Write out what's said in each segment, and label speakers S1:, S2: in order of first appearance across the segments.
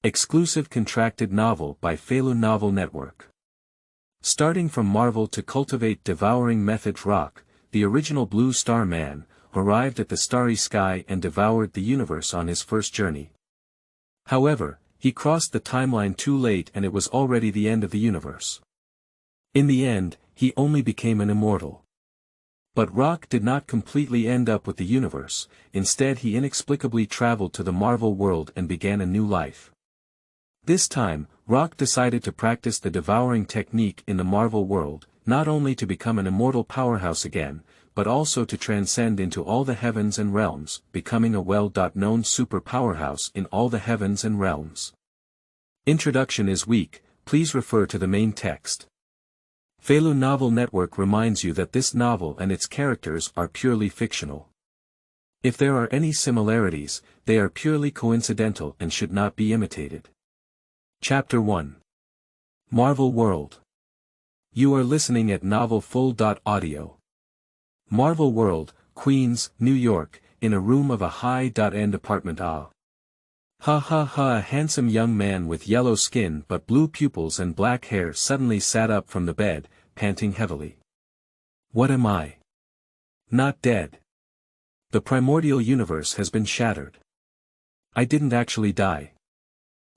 S1: Exclusive contracted novel by Feilu Novel Network. Starting from Marvel to cultivate Devouring Method. Rock, the original Blue Star Man, arrived at the Starry Sky and devoured the universe on his first journey. However, he crossed the timeline too late and it was already the end of the universe. In the end, he only became an immortal. But Rock did not completely end up with the universe, instead he inexplicably traveled to the Marvel world and began a new life. This time, Rock decided to practice the devouring technique in the Marvel world, not only to become an immortal powerhouse again, but also to transcend into all the heavens and realms, becoming a well-known super powerhouse in all the heavens and realms. Introduction is weak, please refer to the main text. Feilu Novel Network reminds you that this novel and its characters are purely fictional. If there are any similarities, they are purely coincidental and should not be imitated. Chapter 1. Marvel World. You are listening at novelfull.audio. Marvel World, Queens, New York, in a room of a high-end apartment. Ha ha ha. A handsome young man with yellow skin but blue pupils and black hair suddenly sat up from the bed, panting heavily. What am I? Not dead. The primordial universe has been shattered. I didn't actually die.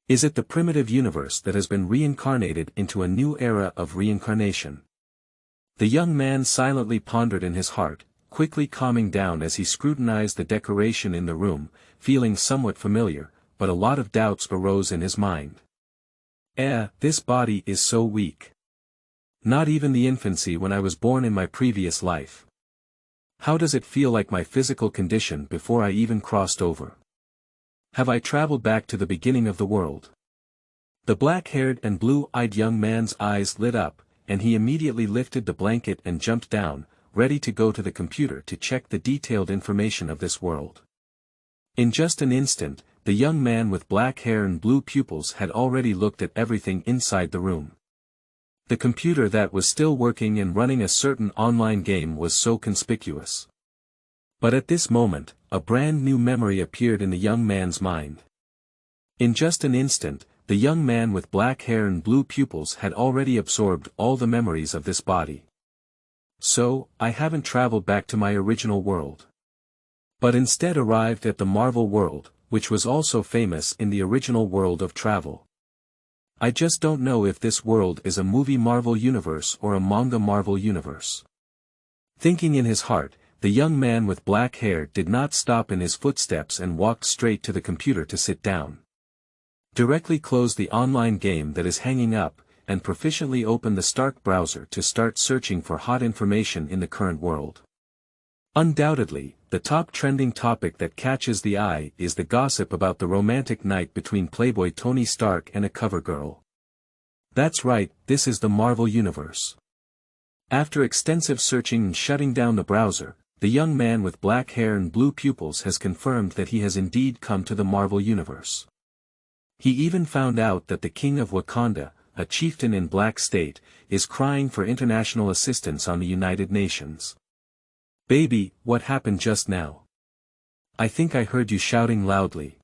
S1: Is it the primitive universe that has been reincarnated into a new era of reincarnation? The young man silently pondered in his heart, quickly calming down as he scrutinized the decoration in the room, feeling somewhat familiar, but a lot of doubts arose in his mind. This body is so weak. Not even the infancy when I was born in my previous life. How does it feel like my physical condition before I even crossed over? Have I traveled back to the beginning of the world? The black-haired and blue-eyed young man's eyes lit up, and he immediately lifted the blanket and jumped down, ready to go to the computer to check the detailed information of this world. In just an instant, the young man with black hair and blue pupils had already looked at everything inside the room. The computer that was still working and running a certain online game was so conspicuous. But at this moment, a brand new memory appeared in the young man's mind. In just an instant, the young man with black hair and blue pupils had already absorbed all the memories of this body. So, I haven't traveled back to my original world. But instead arrived at the Marvel world, which was also famous in the original world of travel. I just don't know if this world is a movie Marvel universe or a manga Marvel universe. Thinking in his heart, the young man with black hair did not stop in his footsteps and walked straight to the computer to sit down. Directly close the online game that is hanging up, and proficiently open the Start browser to start searching for hot information in the current world. Undoubtedly, the top trending topic that catches the eye is the gossip about the romantic night between Playboy Tony Stark and a cover girl. That's right, this is the Marvel Universe. After extensive searching and shutting down the browser, the young man with black hair and blue pupils has confirmed that he has indeed come to the Marvel Universe. He even found out that the King of Wakanda, a chieftain in Black State, is crying for international assistance on the United Nations. Baby, what happened just now? I think I heard you shouting loudly.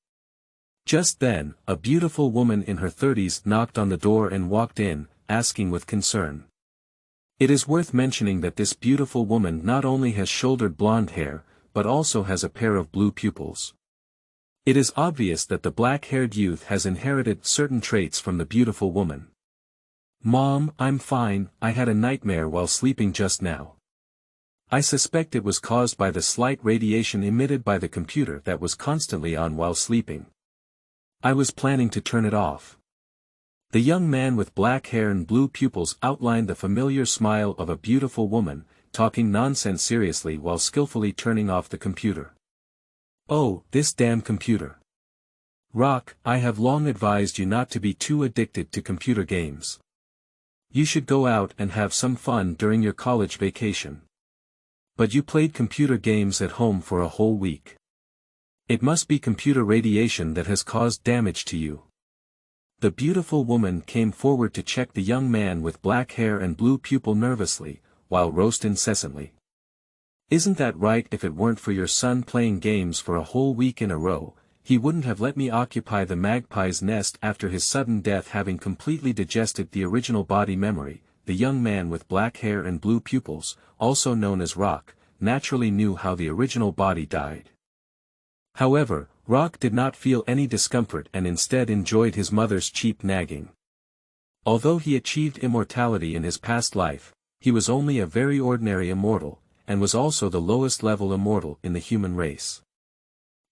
S1: Just then, a beautiful woman in her 30s knocked on the door and walked in, asking with concern. It is worth mentioning that this beautiful woman not only has shouldered blonde hair, but also has a pair of blue pupils. It is obvious that the black-haired youth has inherited certain traits from the beautiful woman. Mom, I'm fine, I had a nightmare while sleeping just now. I suspect it was caused by the slight radiation emitted by the computer that was constantly on while sleeping. I was planning to turn it off. The young man with black hair and blue pupils outlined the familiar smile of a beautiful woman, talking nonsense seriously while skillfully turning off the computer. Oh, this damn computer. Rock, I have long advised you not to be too addicted to computer games. You should go out and have some fun during your college vacation. But you played computer games at home for a whole week. It must be computer radiation that has caused damage to you. The beautiful woman came forward to check the young man with black hair and blue pupil nervously, while roast incessantly. Isn't that right? If it weren't for your son playing games for a whole week in a row, he wouldn't have let me occupy the magpie's nest after his sudden death, having completely digested the original body memory. The young man with black hair and blue pupils, also known as Rock, naturally knew how the original body died. However, Rock did not feel any discomfort and instead enjoyed his mother's cheap nagging. Although he achieved immortality in his past life, he was only a very ordinary immortal, and was also the lowest level immortal in the human race.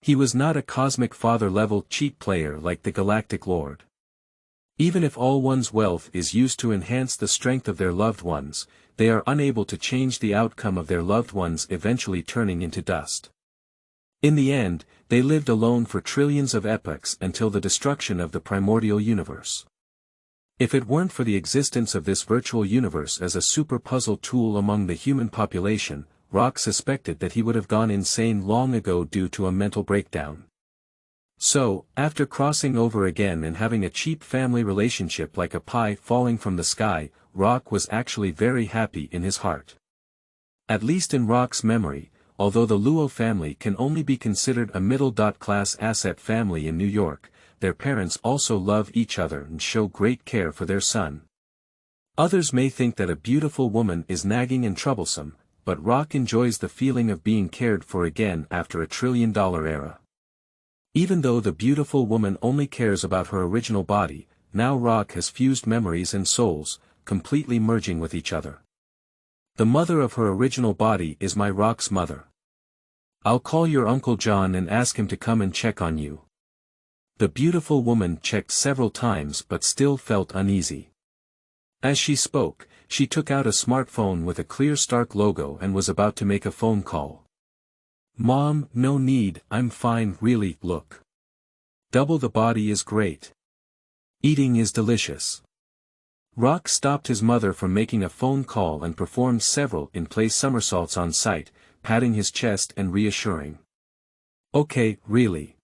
S1: He was not a cosmic father-level cheat player like the Galactic Lord. Even if all one's wealth is used to enhance the strength of their loved ones, they are unable to change the outcome of their loved ones eventually turning into dust. In the end, they lived alone for trillions of epochs until the destruction of the primordial universe. If it weren't for the existence of this virtual universe as a super puzzle tool among the human population, Rock suspected that he would have gone insane long ago due to a mental breakdown. So, after crossing over again and having a cheap family relationship like a pie falling from the sky, Rock was actually very happy in his heart. At least in Rock's memory, although the Luo family can only be considered a middle-class asset family in New York, their parents also love each other and show great care for their son. Others may think that a beautiful woman is nagging and troublesome, but Rock enjoys the feeling of being cared for again after a trillion-dollar era. Even though the beautiful woman only cares about her original body, now Rock has fused memories and souls, completely merging with each other. The mother of her original body is my Rock's mother. I'll call your Uncle John and ask him to come and check on you. The beautiful woman checked several times but still felt uneasy. As she spoke, she took out a smartphone with a clear Stark logo and was about to make a phone call. Mom, no need, I'm fine, really, look. Double the body is great. Eating is delicious. Rock stopped his mother from making a phone call and performed several in-place somersaults on site, patting his chest and reassuring. Okay, really.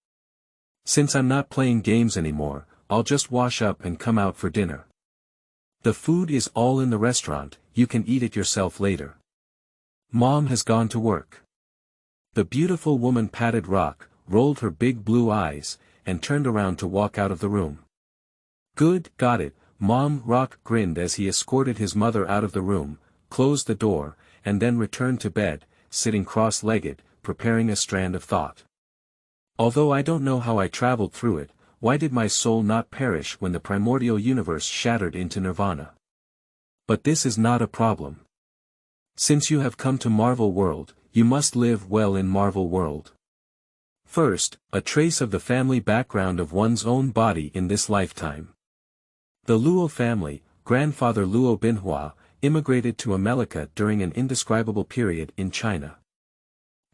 S1: Since I'm not playing games anymore, I'll just wash up and come out for dinner. The food is all in the restaurant, you can eat it yourself later. Mom has gone to work. The beautiful woman patted Rock, rolled her big blue eyes, and turned around to walk out of the room. Good, got it, Mom. Rock grinned as he escorted his mother out of the room, closed the door, and then returned to bed, sitting cross-legged, preparing a strand of thought. Although I don't know how I traveled through it, why did my soul not perish when the primordial universe shattered into nirvana? But this is not a problem. Since you have come to Marvel World, you must live well in Marvel World. First, a trace of the family background of one's own body in this lifetime. The Luo family, grandfather Luo Binhua, immigrated to America during an indescribable period in China.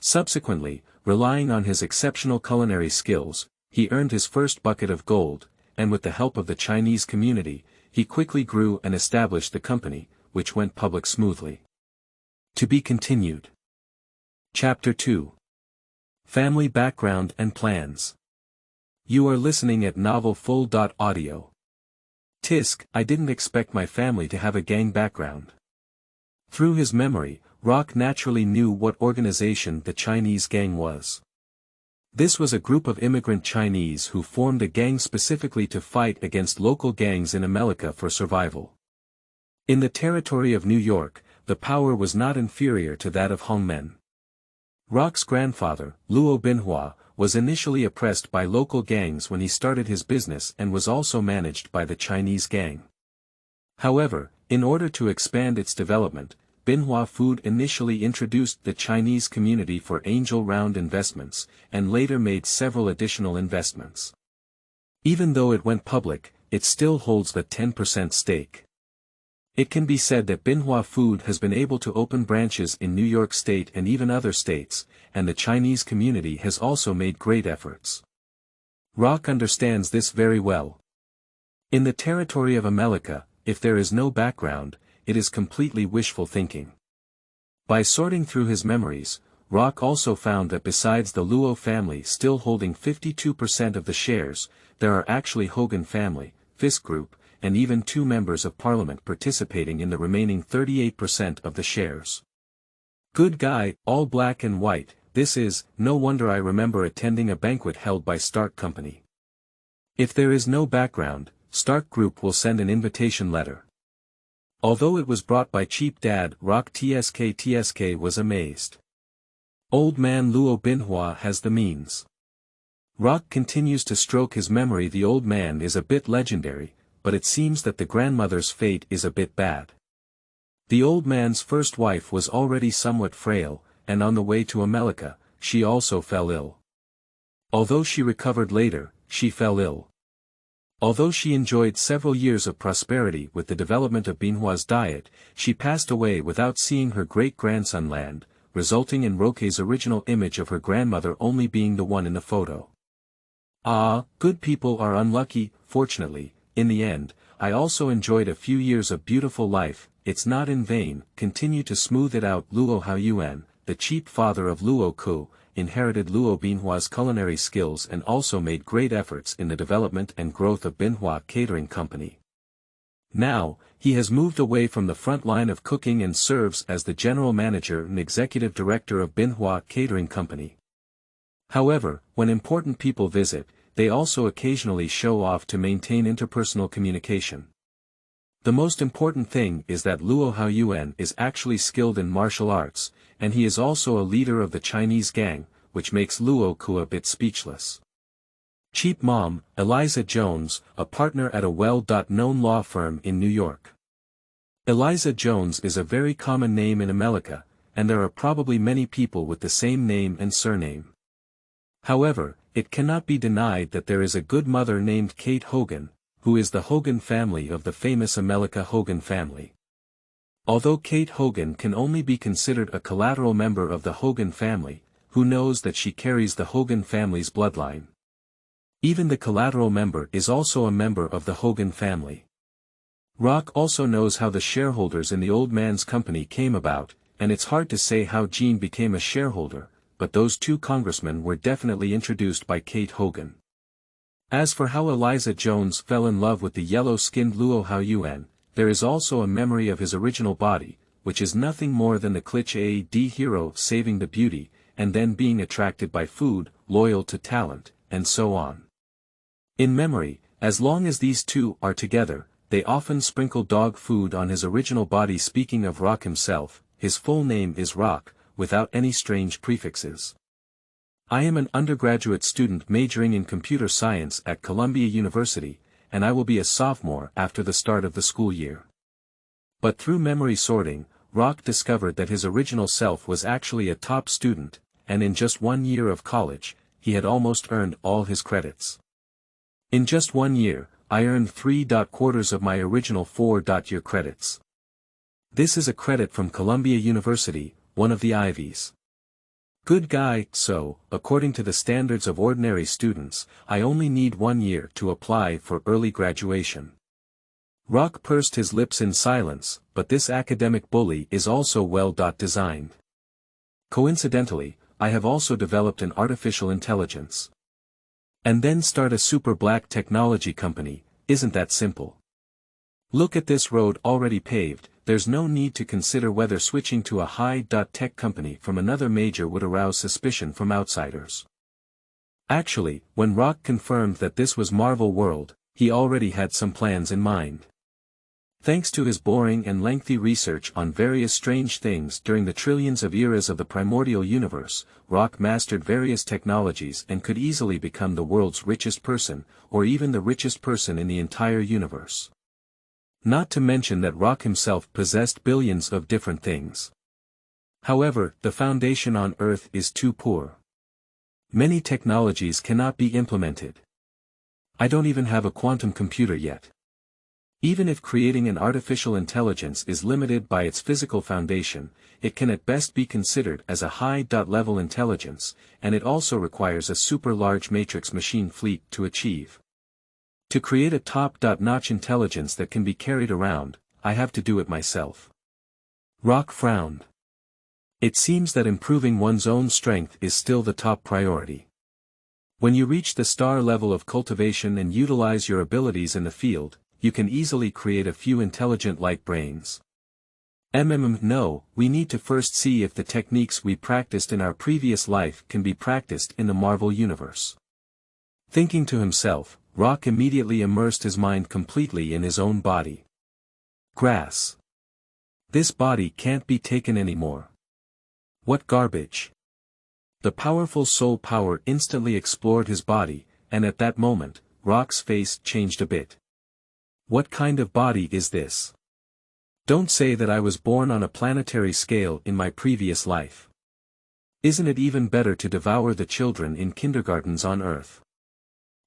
S1: Subsequently, relying on his exceptional culinary skills, he earned his first bucket of gold, and with the help of the Chinese community, he quickly grew and established the company, which went public smoothly. To be continued. Chapter 2. Family Background and Plans. You are listening at novelfull.audio. Tisk, I didn't expect my family to have a gang background. Through his memory, Rock naturally knew what organization the Chinese gang was. This was a group of immigrant Chinese who formed a gang specifically to fight against local gangs in America for survival. In the territory of New York, the power was not inferior to that of Hongmen. Rock's grandfather, Luo Binhua, was initially oppressed by local gangs when he started his business and was also managed by the Chinese gang. However, in order to expand its development, Binhua Food initially introduced the Chinese community for angel round investments, and later made several additional investments. Even though it went public, it still holds the 10% stake. It can be said that Binhua Food has been able to open branches in New York State and even other states, and the Chinese community has also made great efforts. Rock understands this very well. In the territory of America, if there is no background, it is completely wishful thinking. By sorting through his memories, Rock also found that besides the Luo family still holding 52% of the shares, there are actually Hogan family, Fisk Group, and even 2 members of parliament participating in the remaining 38% of the shares. Good guy, all black and white, this is, no wonder I remember attending a banquet held by Stark Company. If there is no background, Stark Group will send an invitation letter. Although it was brought by Cheap Dad, Rock TSK was amazed. Old man Luo Binhua has the means. Rock continues to stroke his memory. The old man is a bit legendary, but it seems that the grandmother's fate is a bit bad. The old man's first wife was already somewhat frail, and on the way to America, she also fell ill. Although she recovered later, she fell ill. Although she enjoyed several years of prosperity with the development of Binhua's diet, she passed away without seeing her great-grandson land, resulting in Roque's original image of her grandmother only being the one in the photo. Ah, good people are unlucky. Fortunately, in the end, I also enjoyed a few years of beautiful life. It's not in vain. Continue to smooth it out. Luo Haoyuan, the cheap father of Luo Ku, inherited Luo Binhua's culinary skills and also made great efforts in the development and growth of Binhua Catering Company. Now, he has moved away from the front line of cooking and serves as the general manager and executive director of Binhua Catering Company. However, when important people visit, they also occasionally show off to maintain interpersonal communication. The most important thing is that Luo Haoyuan is actually skilled in martial arts, and he is also a leader of the Chinese gang, which makes Luo Ku a bit speechless. Cheap Mom, Eliza Jones, a partner at a well-known law firm in New York. Eliza Jones is a very common name in America, and there are probably many people with the same name and surname. However, it cannot be denied that there is a good mother named Kate Hogan, who is the Hogan family of the famous America Hogan family. Although Kate Hogan can only be considered a collateral member of the Hogan family, who knows that she carries the Hogan family's bloodline? Even the collateral member is also a member of the Hogan family. Rock also knows how the shareholders in the old man's company came about, and it's hard to say how Gene became a shareholder, but those two congressmen were definitely introduced by Kate Hogan. As for how Eliza Jones fell in love with the yellow-skinned Luo Haoyuan, there is also a memory of his original body, which is nothing more than the cliché hero saving the beauty, and then being attracted by food, loyal to talent, and so on. In memory, as long as these two are together, they often sprinkle dog food on his original body. Speaking of Rock himself, his full name is Rock, without any strange prefixes. I am an undergraduate student majoring in computer science at Columbia University, and I will be a sophomore after the start of the school year. But through memory sorting, Rock discovered that his original self was actually a top student, and in just 1 year of college, he had almost earned all his credits. In just 1 year, I earned 3/4 of my original 4-year credits. This is a credit from Columbia University, one of the Ivies. Good guy. So, according to the standards of ordinary students, I only need 1 year to apply for early graduation. Rock pursed his lips in silence, but this academic bully is also well designed. Coincidentally, I have also developed an artificial intelligence. And then start a super black technology company. Isn't that simple? Look at this road already paved. There's no need to consider whether switching to a high-tech company from another major would arouse suspicion from outsiders. Actually, when Rock confirmed that this was Marvel World, he already had some plans in mind. Thanks to his boring and lengthy research on various strange things during the trillions of eras of the primordial universe, Rock mastered various technologies and could easily become the world's richest person, or even the richest person in the entire universe. Not to mention that Rock himself possessed billions of different things. However, the foundation on Earth is too poor. Many technologies cannot be implemented. I don't even have a quantum computer yet. Even if creating an artificial intelligence is limited by its physical foundation, it can at best be considered as a high-level intelligence, and it also requires a super-large matrix machine fleet to achieve. To create a top-notch intelligence that can be carried around, I have to do it myself. Rock frowned. It seems that improving one's own strength is still the top priority. When you reach the star level of cultivation and utilize your abilities in the field, you can easily create a few intelligent light brains. No, we need to first see if the techniques we practiced in our previous life can be practiced in the Marvel Universe. Thinking to himself, Rock immediately immersed his mind completely in his own body. Grass. This body can't be taken anymore. What garbage. The powerful soul power instantly explored his body, and at that moment, Rock's face changed a bit. What kind of body is this? Don't say that I was born on a planetary scale in my previous life. Isn't it even better to devour the children in kindergartens on Earth?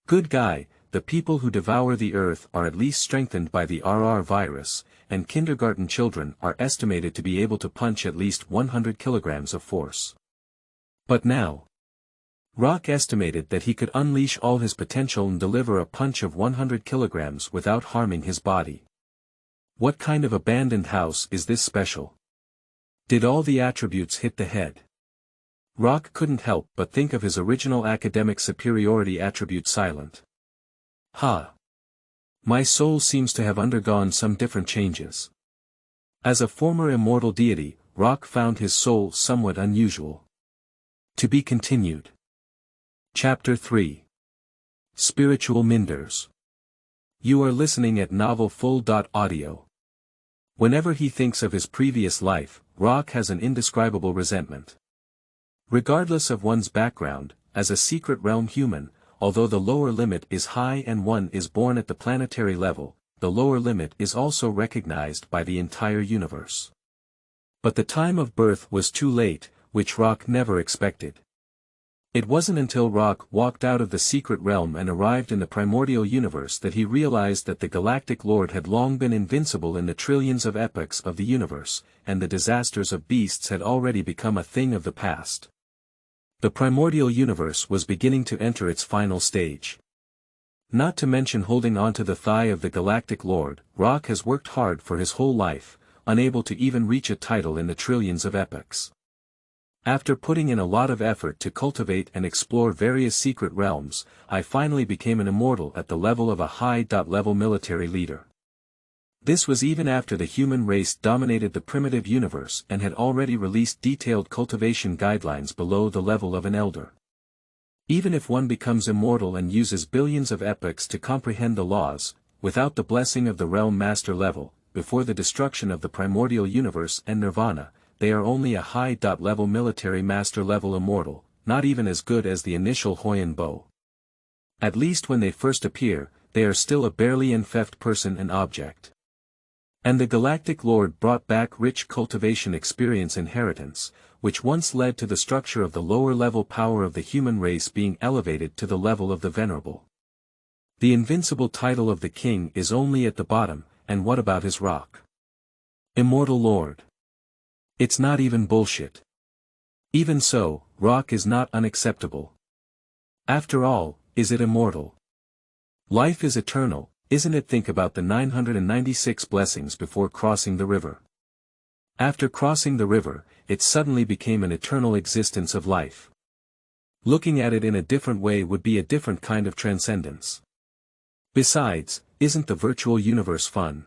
S1: Good guy, the people who devour the Earth are at least strengthened by the RR virus, and kindergarten children are estimated to be able to punch at least 100 kilograms of force. But now, Rock estimated that he could unleash all his potential and deliver a punch of 100 kilograms without harming his body. What kind of abandoned house is this special? Did all the attributes hit the head? Rock couldn't help but think of his original academic superiority attribute silent. My soul seems to have undergone some different changes. As a former immortal deity, Rock found his soul somewhat unusual. To be continued. Chapter 3. Spiritual Minders. You are listening at novelfull.audio. Whenever he thinks of his previous life, Rock has an indescribable resentment. Regardless of one's background, as a secret realm human, although the lower limit is high and one is born at the planetary level, the lower limit is also recognized by the entire universe. But the time of birth was too late, which Rock never expected. It wasn't until Rock walked out of the secret realm and arrived in the primordial universe that he realized that the Galactic Lord had long been invincible in the trillions of epochs of the universe, and the disasters of beasts had already become a thing of the past. The primordial universe was beginning to enter its final stage. Not to mention holding onto the thigh of the Galactic Lord, Rock has worked hard for his whole life, unable to even reach a title in the trillions of epochs. After putting in a lot of effort to cultivate and explore various secret realms, I finally became an immortal at the level of a high-level military leader. This was even after the human race dominated the primitive universe and had already released detailed cultivation guidelines below the level of an elder. Even if one becomes immortal and uses billions of epochs to comprehend the laws, without the blessing of the realm master level, before the destruction of the primordial universe and nirvana, they are only a high-level military master-level immortal, not even as good as the initial Hoyan bow. At least when they first appear, they are still a barely enfeoffed person and object. And the Galactic Lord brought back rich cultivation experience inheritance, which once led to the structure of the lower-level power of the human race being elevated to the level of the venerable. The invincible title of the king is only at the bottom, and what about his Rock? Immortal Lord. It's not even bullshit. Even so, Rock is not unacceptable. After all, is it immortal? Life is eternal, isn't it? Think about the 996 blessings before crossing the river. After crossing the river, it suddenly became an eternal existence of life. Looking at it in a different way would be a different kind of transcendence. Besides, isn't the virtual universe fun?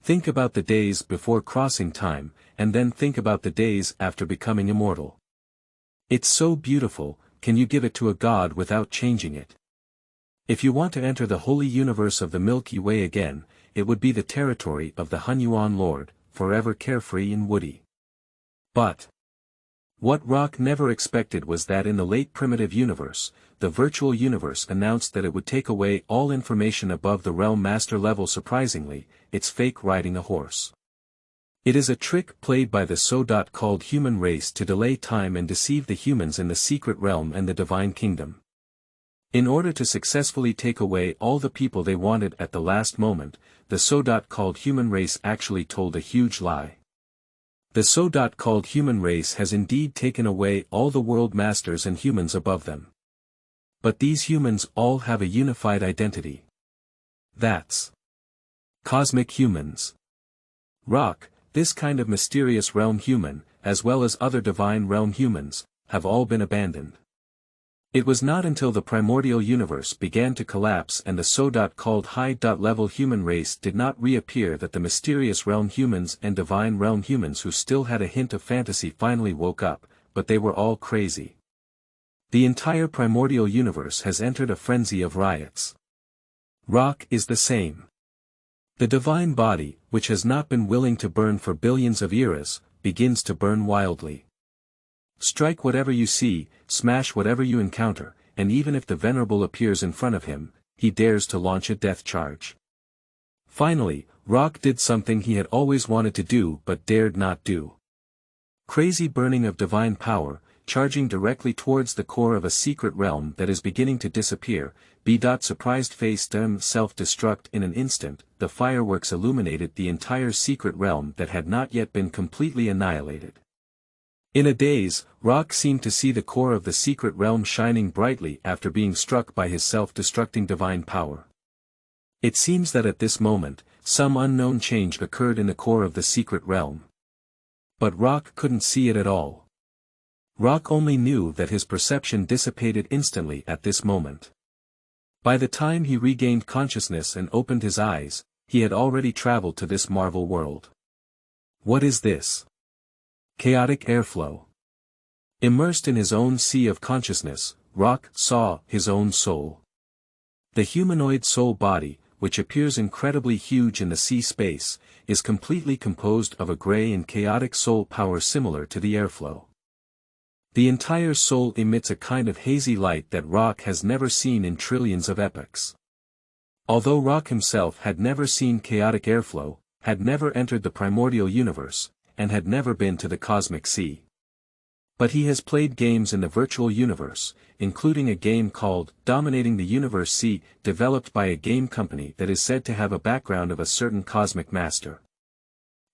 S1: Think about the days before crossing time, and then think about the days after becoming immortal. It's so beautiful, can you give it to a god without changing it? If you want to enter the holy universe of the Milky Way again, it would be the territory of the Hunyuan Lord, forever carefree and woody. But what Rock never expected was that in the late primitive universe, the virtual universe announced that it would take away all information above the realm master level. Surprisingly, it's fake riding a horse. It is a trick played by the so-called human race to delay time and deceive the humans in the secret realm and the divine kingdom. In order to successfully take away all the people they wanted at the last moment, the so-called human race actually told a huge lie. The so-called human race has indeed taken away all the world masters and humans above them. But these humans all have a unified identity. That's cosmic humans. Rock, this kind of mysterious realm human, as well as other divine realm humans, have all been abandoned. It was not until the primordial universe began to collapse and the so-called high-level human race did not reappear that the mysterious realm humans and divine realm humans who still had a hint of fantasy finally woke up, but they were all crazy. The entire primordial universe has entered a frenzy of riots. Rock is the same. The divine body, which has not been willing to burn for billions of eras, begins to burn wildly. Strike whatever you see, smash whatever you encounter, and even if the venerable appears in front of him, he dares to launch a death charge. Finally, Rock did something he had always wanted to do but dared not do. Crazy burning of divine power, charging directly towards the core of a secret realm that is beginning to disappear, surprised face self-destruct in an instant, the fireworks illuminated the entire secret realm that had not yet been completely annihilated. In a daze, Rock seemed to see the core of the secret realm shining brightly after being struck by his self-destructing divine power. It seems that at this moment, some unknown change occurred in the core of the secret realm. But Rock couldn't see it at all. Rock only knew that his perception dissipated instantly at this moment. By the time he regained consciousness and opened his eyes, he had already traveled to this marvel world. What is this? Chaotic airflow. Immersed in his own sea of consciousness, Rock saw his own soul. The humanoid soul body, which appears incredibly huge in the sea space, is completely composed of a gray and chaotic soul power similar to the airflow. The entire soul emits a kind of hazy light that Rock has never seen in trillions of epochs. Although Rock himself had never seen chaotic airflow, had never entered the primordial universe, and had never been to the cosmic sea. But he has played games in the virtual universe, including a game called Dominating the Universe C, developed by a game company that is said to have a background of a certain cosmic master.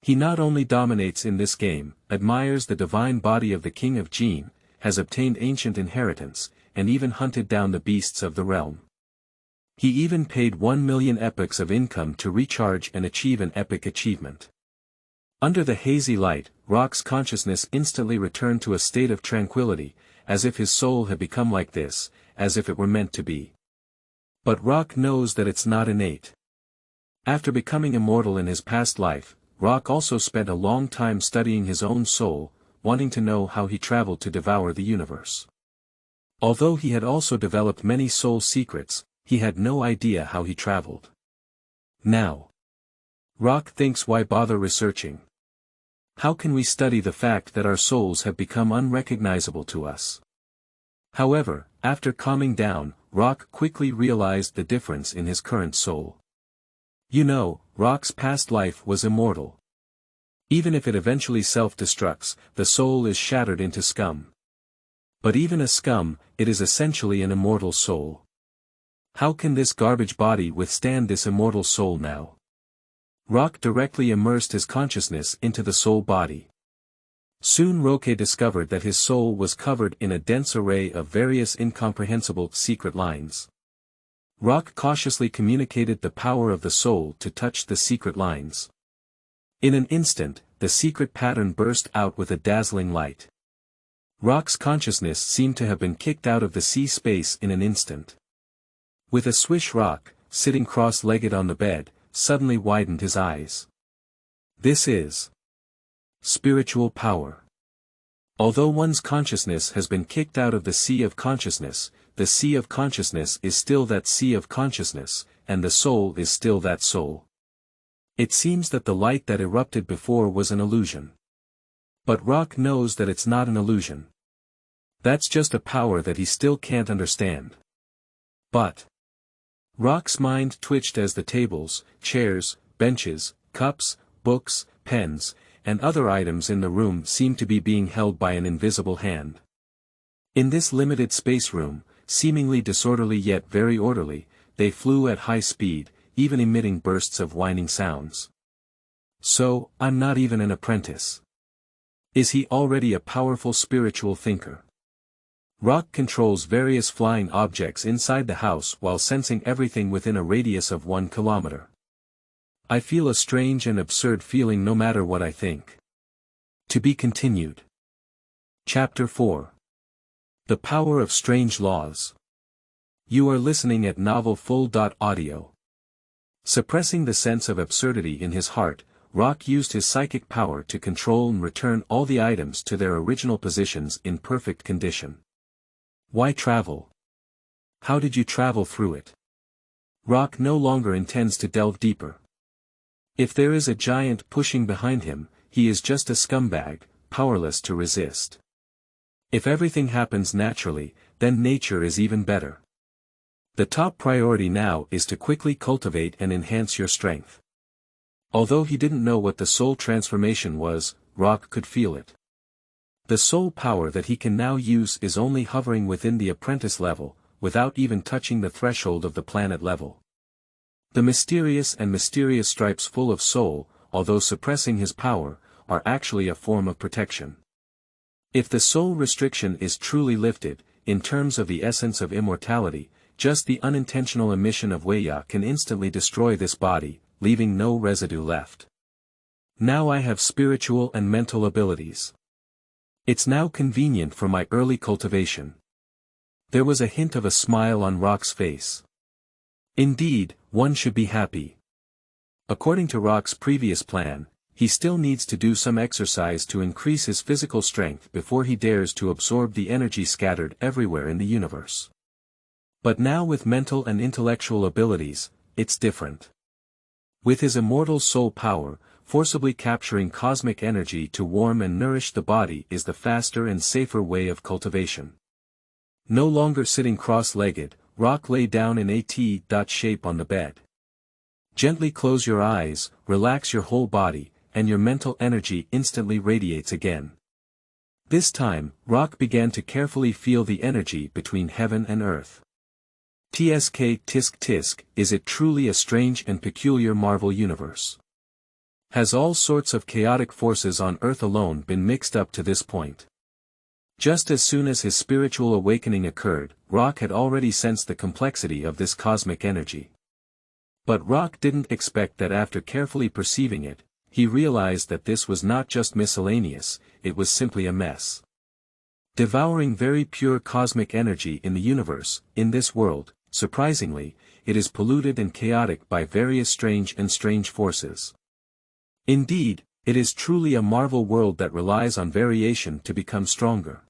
S1: He not only dominates in this game, admires the divine body of the King of Gene, has obtained ancient inheritance, and even hunted down the beasts of the realm. He even paid 1 million epochs of income to recharge and achieve an epic achievement. Under the hazy light, Rock's consciousness instantly returned to a state of tranquility, as if his soul had become like this, as if it were meant to be. But Rock knows that it's not innate. After becoming immortal in his past life, Rock also spent a long time studying his own soul, wanting to know how he traveled to devour the universe. Although he had also developed many soul secrets, he had no idea how he traveled. Now, Rock thinks, why bother researching? How can we study the fact that our souls have become unrecognizable to us? However, after calming down, Rock quickly realized the difference in his current soul. You know, Rock's past life was immortal. Even if it eventually self-destructs, the soul is shattered into scum. But even a scum, it is essentially an immortal soul. How can this garbage body withstand this immortal soul now? Rock directly immersed his consciousness into the soul body. Soon Roque discovered that his soul was covered in a dense array of various incomprehensible secret lines. Rock cautiously communicated the power of the soul to touch the secret lines. In an instant, the secret pattern burst out with a dazzling light. Rock's consciousness seemed to have been kicked out of the sea space in an instant. With a swish, Rock, sitting cross-legged on the bed, suddenly widened his eyes. This is spiritual power. Although one's consciousness has been kicked out of the sea of consciousness, the sea of consciousness is still that sea of consciousness, and the soul is still that soul. It seems that the light that erupted before was an illusion. But Rock knows that it's not an illusion. That's just a power that he still can't understand. But Rock's mind twitched as the tables, chairs, benches, cups, books, pens, and other items in the room seemed to be being held by an invisible hand. In this limited space room, seemingly disorderly yet very orderly, they flew at high speed, even emitting bursts of whining sounds. So, I'm not even an apprentice. Is he already a powerful spiritual thinker? Rock controls various flying objects inside the house while sensing everything within a radius of 1 kilometer. I feel a strange and absurd feeling no matter what I think. To be continued. Chapter 4. The Power of Strange Laws. You are listening at Novel Full.audio. Suppressing the sense of absurdity in his heart, Rock used his psychic power to control and return all the items to their original positions in perfect condition. Why travel? How did you travel through it? Rock no longer intends to delve deeper. If there is a giant pushing behind him, he is just a scumbag, powerless to resist. If everything happens naturally, then nature is even better. The top priority now is to quickly cultivate and enhance your strength. Although he didn't know what the soul transformation was, Rock could feel it. The soul power that he can now use is only hovering within the apprentice level, without even touching the threshold of the planet level. The mysterious stripes full of soul, although suppressing his power, are actually a form of protection. If the soul restriction is truly lifted, in terms of the essence of immortality, just the unintentional emission of Weya can instantly destroy this body, leaving no residue left. Now I have spiritual and mental abilities. It's now convenient for my early cultivation. There was a hint of a smile on Rock's face. Indeed, one should be happy. According to Rock's previous plan, he still needs to do some exercise to increase his physical strength before he dares to absorb the energy scattered everywhere in the universe. But now with mental and intellectual abilities, it's different. With his immortal soul power, forcibly capturing cosmic energy to warm and nourish the body is the faster and safer way of cultivation. No longer sitting cross-legged, Rock lay down in a T-shape on the bed. Gently close your eyes, relax your whole body, and your mental energy instantly radiates again. This time, Rock began to carefully feel the energy between heaven and earth. Tsk tisk tisk, is it truly a strange and peculiar Marvel universe? Has all sorts of chaotic forces on Earth alone been mixed up to this point? Just as soon as his spiritual awakening occurred, Rock had already sensed the complexity of this cosmic energy. But Rock didn't expect that after carefully perceiving it, he realized that this was not just miscellaneous, it was simply a mess. Devouring very pure cosmic energy in the universe, in this world, surprisingly, it is polluted and chaotic by various strange forces. Indeed, it is truly a Marvel world that relies on variation to become stronger.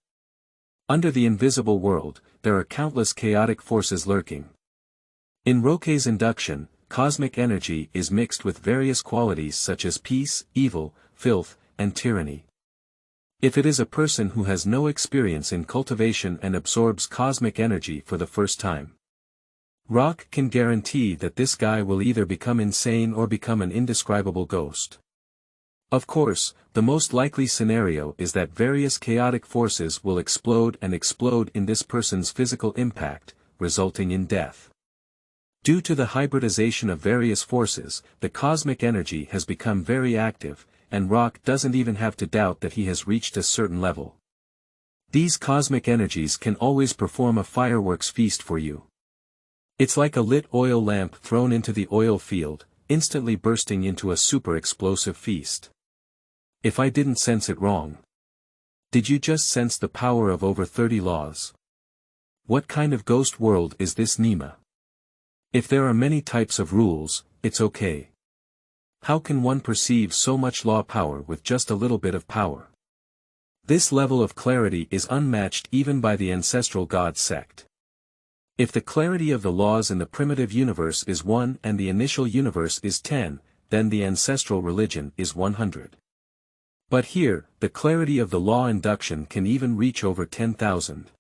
S1: Under the invisible world, there are countless chaotic forces lurking. In Roque's induction, cosmic energy is mixed with various qualities such as peace, evil, filth, and tyranny. If it is a person who has no experience in cultivation and absorbs cosmic energy for the first time, Rock can guarantee that this guy will either become insane or become an indescribable ghost. Of course, the most likely scenario is that various chaotic forces will explode in this person's physical impact, resulting in death. Due to the hybridization of various forces, the cosmic energy has become very active, and Rock doesn't even have to doubt that he has reached a certain level. These cosmic energies can always perform a fireworks feast for you. It's like a lit oil lamp thrown into the oil field, instantly bursting into a super explosive feast. If I didn't sense it wrong. Did you just sense the power of over 30 laws? What kind of ghost world is this, Nima? If there are many types of rules, it's okay. How can one perceive so much law power with just a little bit of power? This level of clarity is unmatched even by the ancestral god sect. If the clarity of the laws in the primitive universe is 1 and the initial universe is 10, then the ancestral religion is 100. But here, the clarity of the law induction can even reach over 10,000.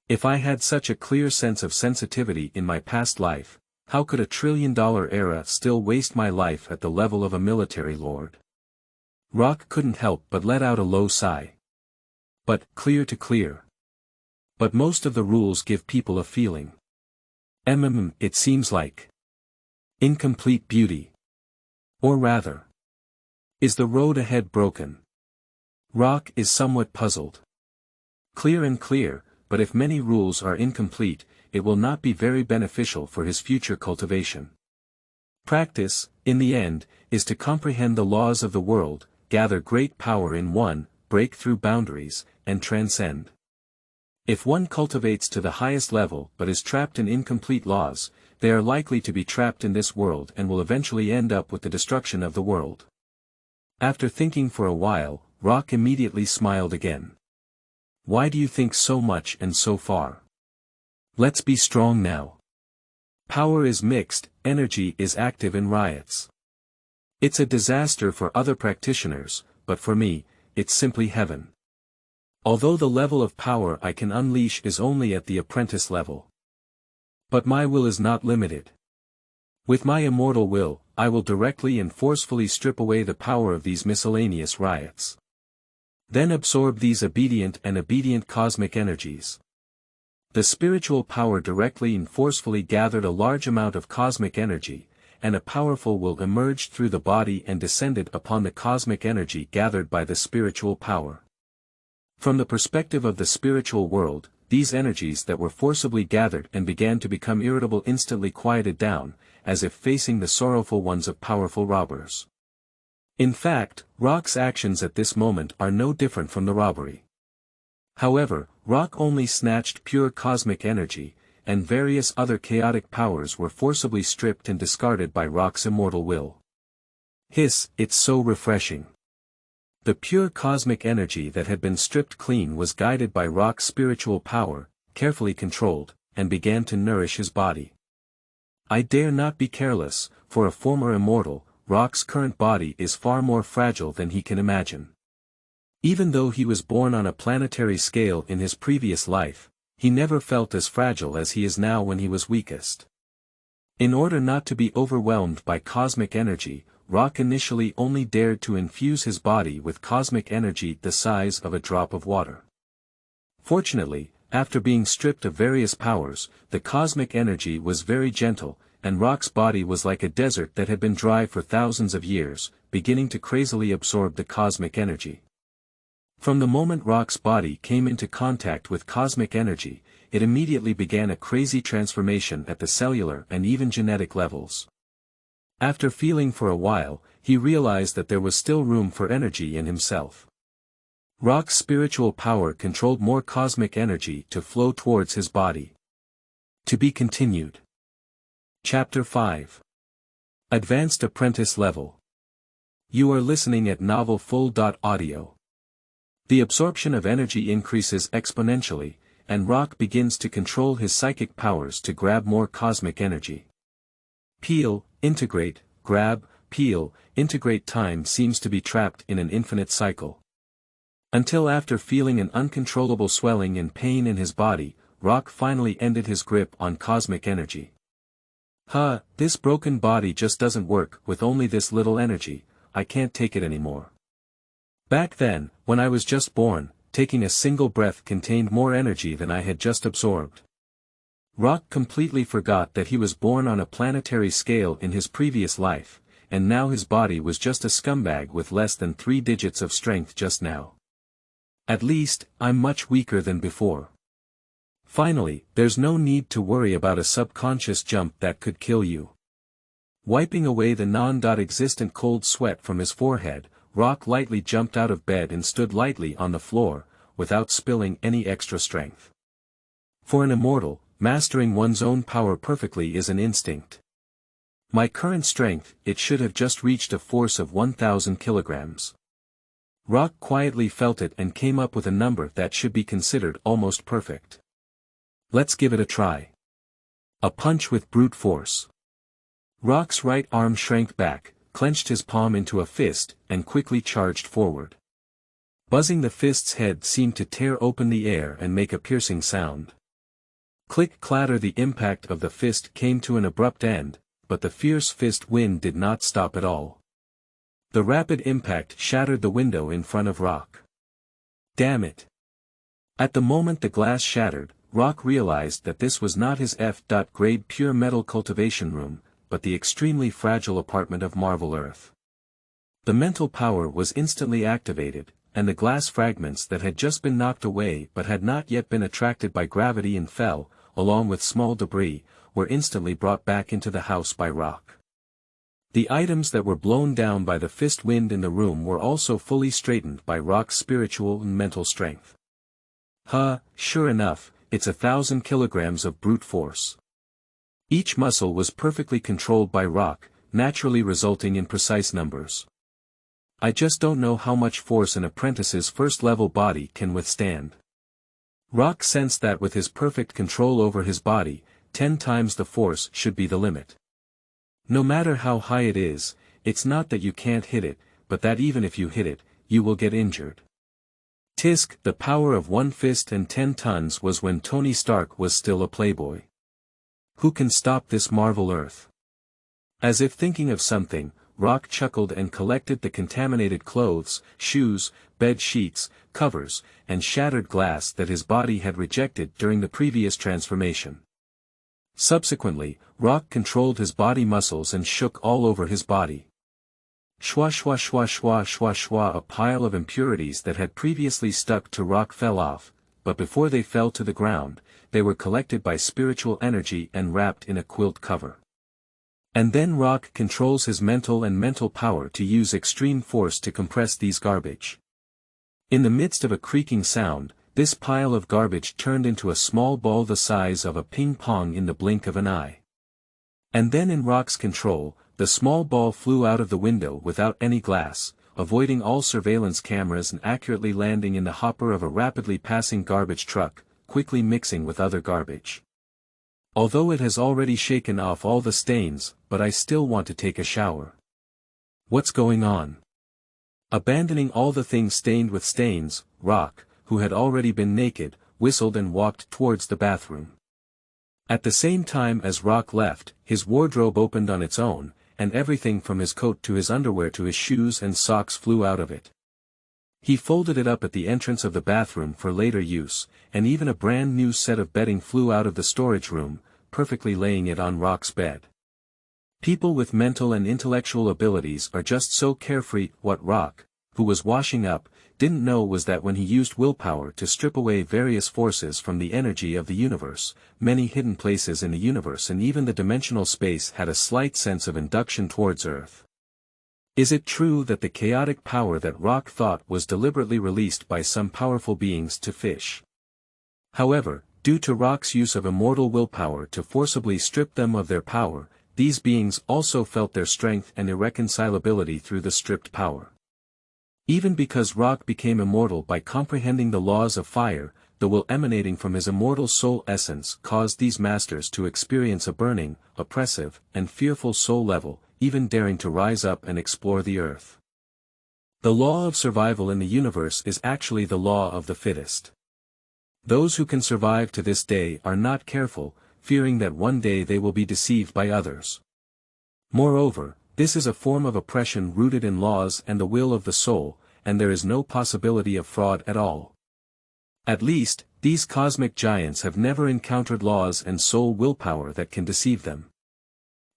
S1: If I had such a clear sense of sensitivity in my past life, how could a trillion-dollar era still waste my life at the level of a military lord? Rock couldn't help but let out a low sigh. But, clear to clear. But most of the rules give people a feeling. It seems like incomplete beauty. Or rather, is the road ahead broken? Rock is somewhat puzzled. Clear and clear, but if many rules are incomplete, it will not be very beneficial for his future cultivation. Practice, in the end, is to comprehend the laws of the world, gather great power in one, break through boundaries, and transcend. If one cultivates to the highest level but is trapped in incomplete laws, they are likely to be trapped in this world and will eventually end up with the destruction of the world. After thinking for a while, Rock immediately smiled again. Why do you think so much and so far? Let's be strong now. Power is mixed, energy is active in riots. It's a disaster for other practitioners, but for me, it's simply heaven. Although the level of power I can unleash is only at the apprentice level. But my will is not limited. With my immortal will, I will directly and forcefully strip away the power of these miscellaneous riots. Then absorb these obedient cosmic energies. The spiritual power directly and forcefully gathered a large amount of cosmic energy, and a powerful will emerged through the body and descended upon the cosmic energy gathered by the spiritual power. From the perspective of the spiritual world, these energies that were forcibly gathered and began to become irritable instantly quieted down, as if facing the sorrowful ones of powerful robbers. In fact, Rock's actions at this moment are no different from the robbery. However, Rock only snatched pure cosmic energy, and various other chaotic powers were forcibly stripped and discarded by Rock's immortal will. Hiss, it's so refreshing. The pure cosmic energy that had been stripped clean was guided by Rock's spiritual power, carefully controlled, and began to nourish his body. I dare not be careless, for a former immortal, Rock's current body is far more fragile than he can imagine. Even though he was born on a planetary scale in his previous life, he never felt as fragile as he is now when he was weakest. In order not to be overwhelmed by cosmic energy, Rock initially only dared to infuse his body with cosmic energy the size of a drop of water. Fortunately, after being stripped of various powers, the cosmic energy was very gentle, and Rock's body was like a desert that had been dry for thousands of years, beginning to crazily absorb the cosmic energy. From the moment Rock's body came into contact with cosmic energy, it immediately began a crazy transformation at the cellular and even genetic levels. After feeling for a while, he realized that there was still room for energy in himself. Rock's spiritual power controlled more cosmic energy to flow towards his body. To be continued. Chapter 5. Advanced Apprentice Level. You are listening at novelfull.audio. The absorption of energy increases exponentially, and Rock begins to control his psychic powers to grab more cosmic energy. Peel, integrate, grab, peel, integrate. Time seems to be trapped in an infinite cycle. Until after feeling an uncontrollable swelling and pain in his body, Rock finally ended his grip on cosmic energy. This broken body just doesn't work with only this little energy, I can't take it anymore. Back then, when I was just born, taking a single breath contained more energy than I had just absorbed. Rock completely forgot that he was born on a planetary scale in his previous life, and now his body was just a scumbag with less than 3 digits of strength just now. At least, I'm much weaker than before. Finally, there's no need to worry about a subconscious jump that could kill you. Wiping away the non-existent cold sweat from his forehead, Rock lightly jumped out of bed and stood lightly on the floor, without spilling any extra strength. For an immortal, mastering one's own power perfectly is an instinct. My current strength, it should have just reached a force of 1,000 kilograms. Rock quietly felt it and came up with a number that should be considered almost perfect. Let's give it a try. A punch with brute force. Rock's right arm shrank back, clenched his palm into a fist, and quickly charged forward. Buzzing, the fist's head seemed to tear open the air and make a piercing sound. Click-clatter, the impact of the fist came to an abrupt end, but the fierce fist wind did not stop at all. The rapid impact shattered the window in front of Rock. Damn it! At the moment the glass shattered, Rock realized that this was not his F.grade pure metal cultivation room, but the extremely fragile apartment of Marvel Earth. The mental power was instantly activated, and the glass fragments that had just been knocked away but had not yet been attracted by gravity and fell, along with small debris, were instantly brought back into the house by Rock. The items that were blown down by the fist wind in the room were also fully straightened by Rock's spiritual and mental strength. Sure enough, it's 1,000 kilograms of brute force. Each muscle was perfectly controlled by Rock, naturally resulting in precise numbers. I just don't know how much force an apprentice's first-level body can withstand. Rock sensed that with his perfect control over his body, 10 times the force should be the limit. No matter how high it is, it's not that you can't hit it, but that even if you hit it, you will get injured. Tisk, the power of 1 fist and 10 tons was when Tony Stark was still a playboy. Who can stop this Marvel Earth? As if thinking of something, Rock chuckled and collected the contaminated clothes, shoes, bed sheets, covers, and shattered glass that his body had rejected during the previous transformation. Subsequently, Rock controlled his body muscles and shook all over his body. Shwa shwa shwa shwa shwa shwa. A pile of impurities that had previously stuck to Rock fell off, but before they fell to the ground, they were collected by spiritual energy and wrapped in a quilt cover. And then Rock controls his mental power to use extreme force to compress these garbage. In the midst of a creaking sound, this pile of garbage turned into a small ball the size of a ping pong in the blink of an eye. And then in Rock's control, the small ball flew out of the window without any glass, avoiding all surveillance cameras and accurately landing in the hopper of a rapidly passing garbage truck, quickly mixing with other garbage. Although it has already shaken off all the stains, but I still want to take a shower. What's going on? Abandoning all the things stained with stains, Rock, who had already been naked, whistled and walked towards the bathroom. At the same time as Rock left, his wardrobe opened on its own, and everything from his coat to his underwear to his shoes and socks flew out of it. He folded it up at the entrance of the bathroom for later use, and even a brand new set of bedding flew out of the storage room, perfectly laying it on Rock's bed. People with mental and intellectual abilities are just so carefree. What Rock, who was washing up, didn't know was that when he used willpower to strip away various forces from the energy of the universe, many hidden places in the universe and even the dimensional space had a slight sense of induction towards Earth. Is it true that the chaotic power that Rock thought was deliberately released by some powerful beings to fish? However, due to Rock's use of immortal willpower to forcibly strip them of their power, these beings also felt their strength and irreconcilability through the stripped power. Even because Rock became immortal by comprehending the laws of fire, the will emanating from his immortal soul essence caused these masters to experience a burning, oppressive, and fearful soul level, even daring to rise up and explore the earth. The law of survival in the universe is actually the law of the fittest. Those who can survive to this day are not careful, fearing that one day they will be deceived by others. Moreover, this is a form of oppression rooted in laws and the will of the soul, and there is no possibility of fraud at all. At least, these cosmic giants have never encountered laws and soul willpower that can deceive them.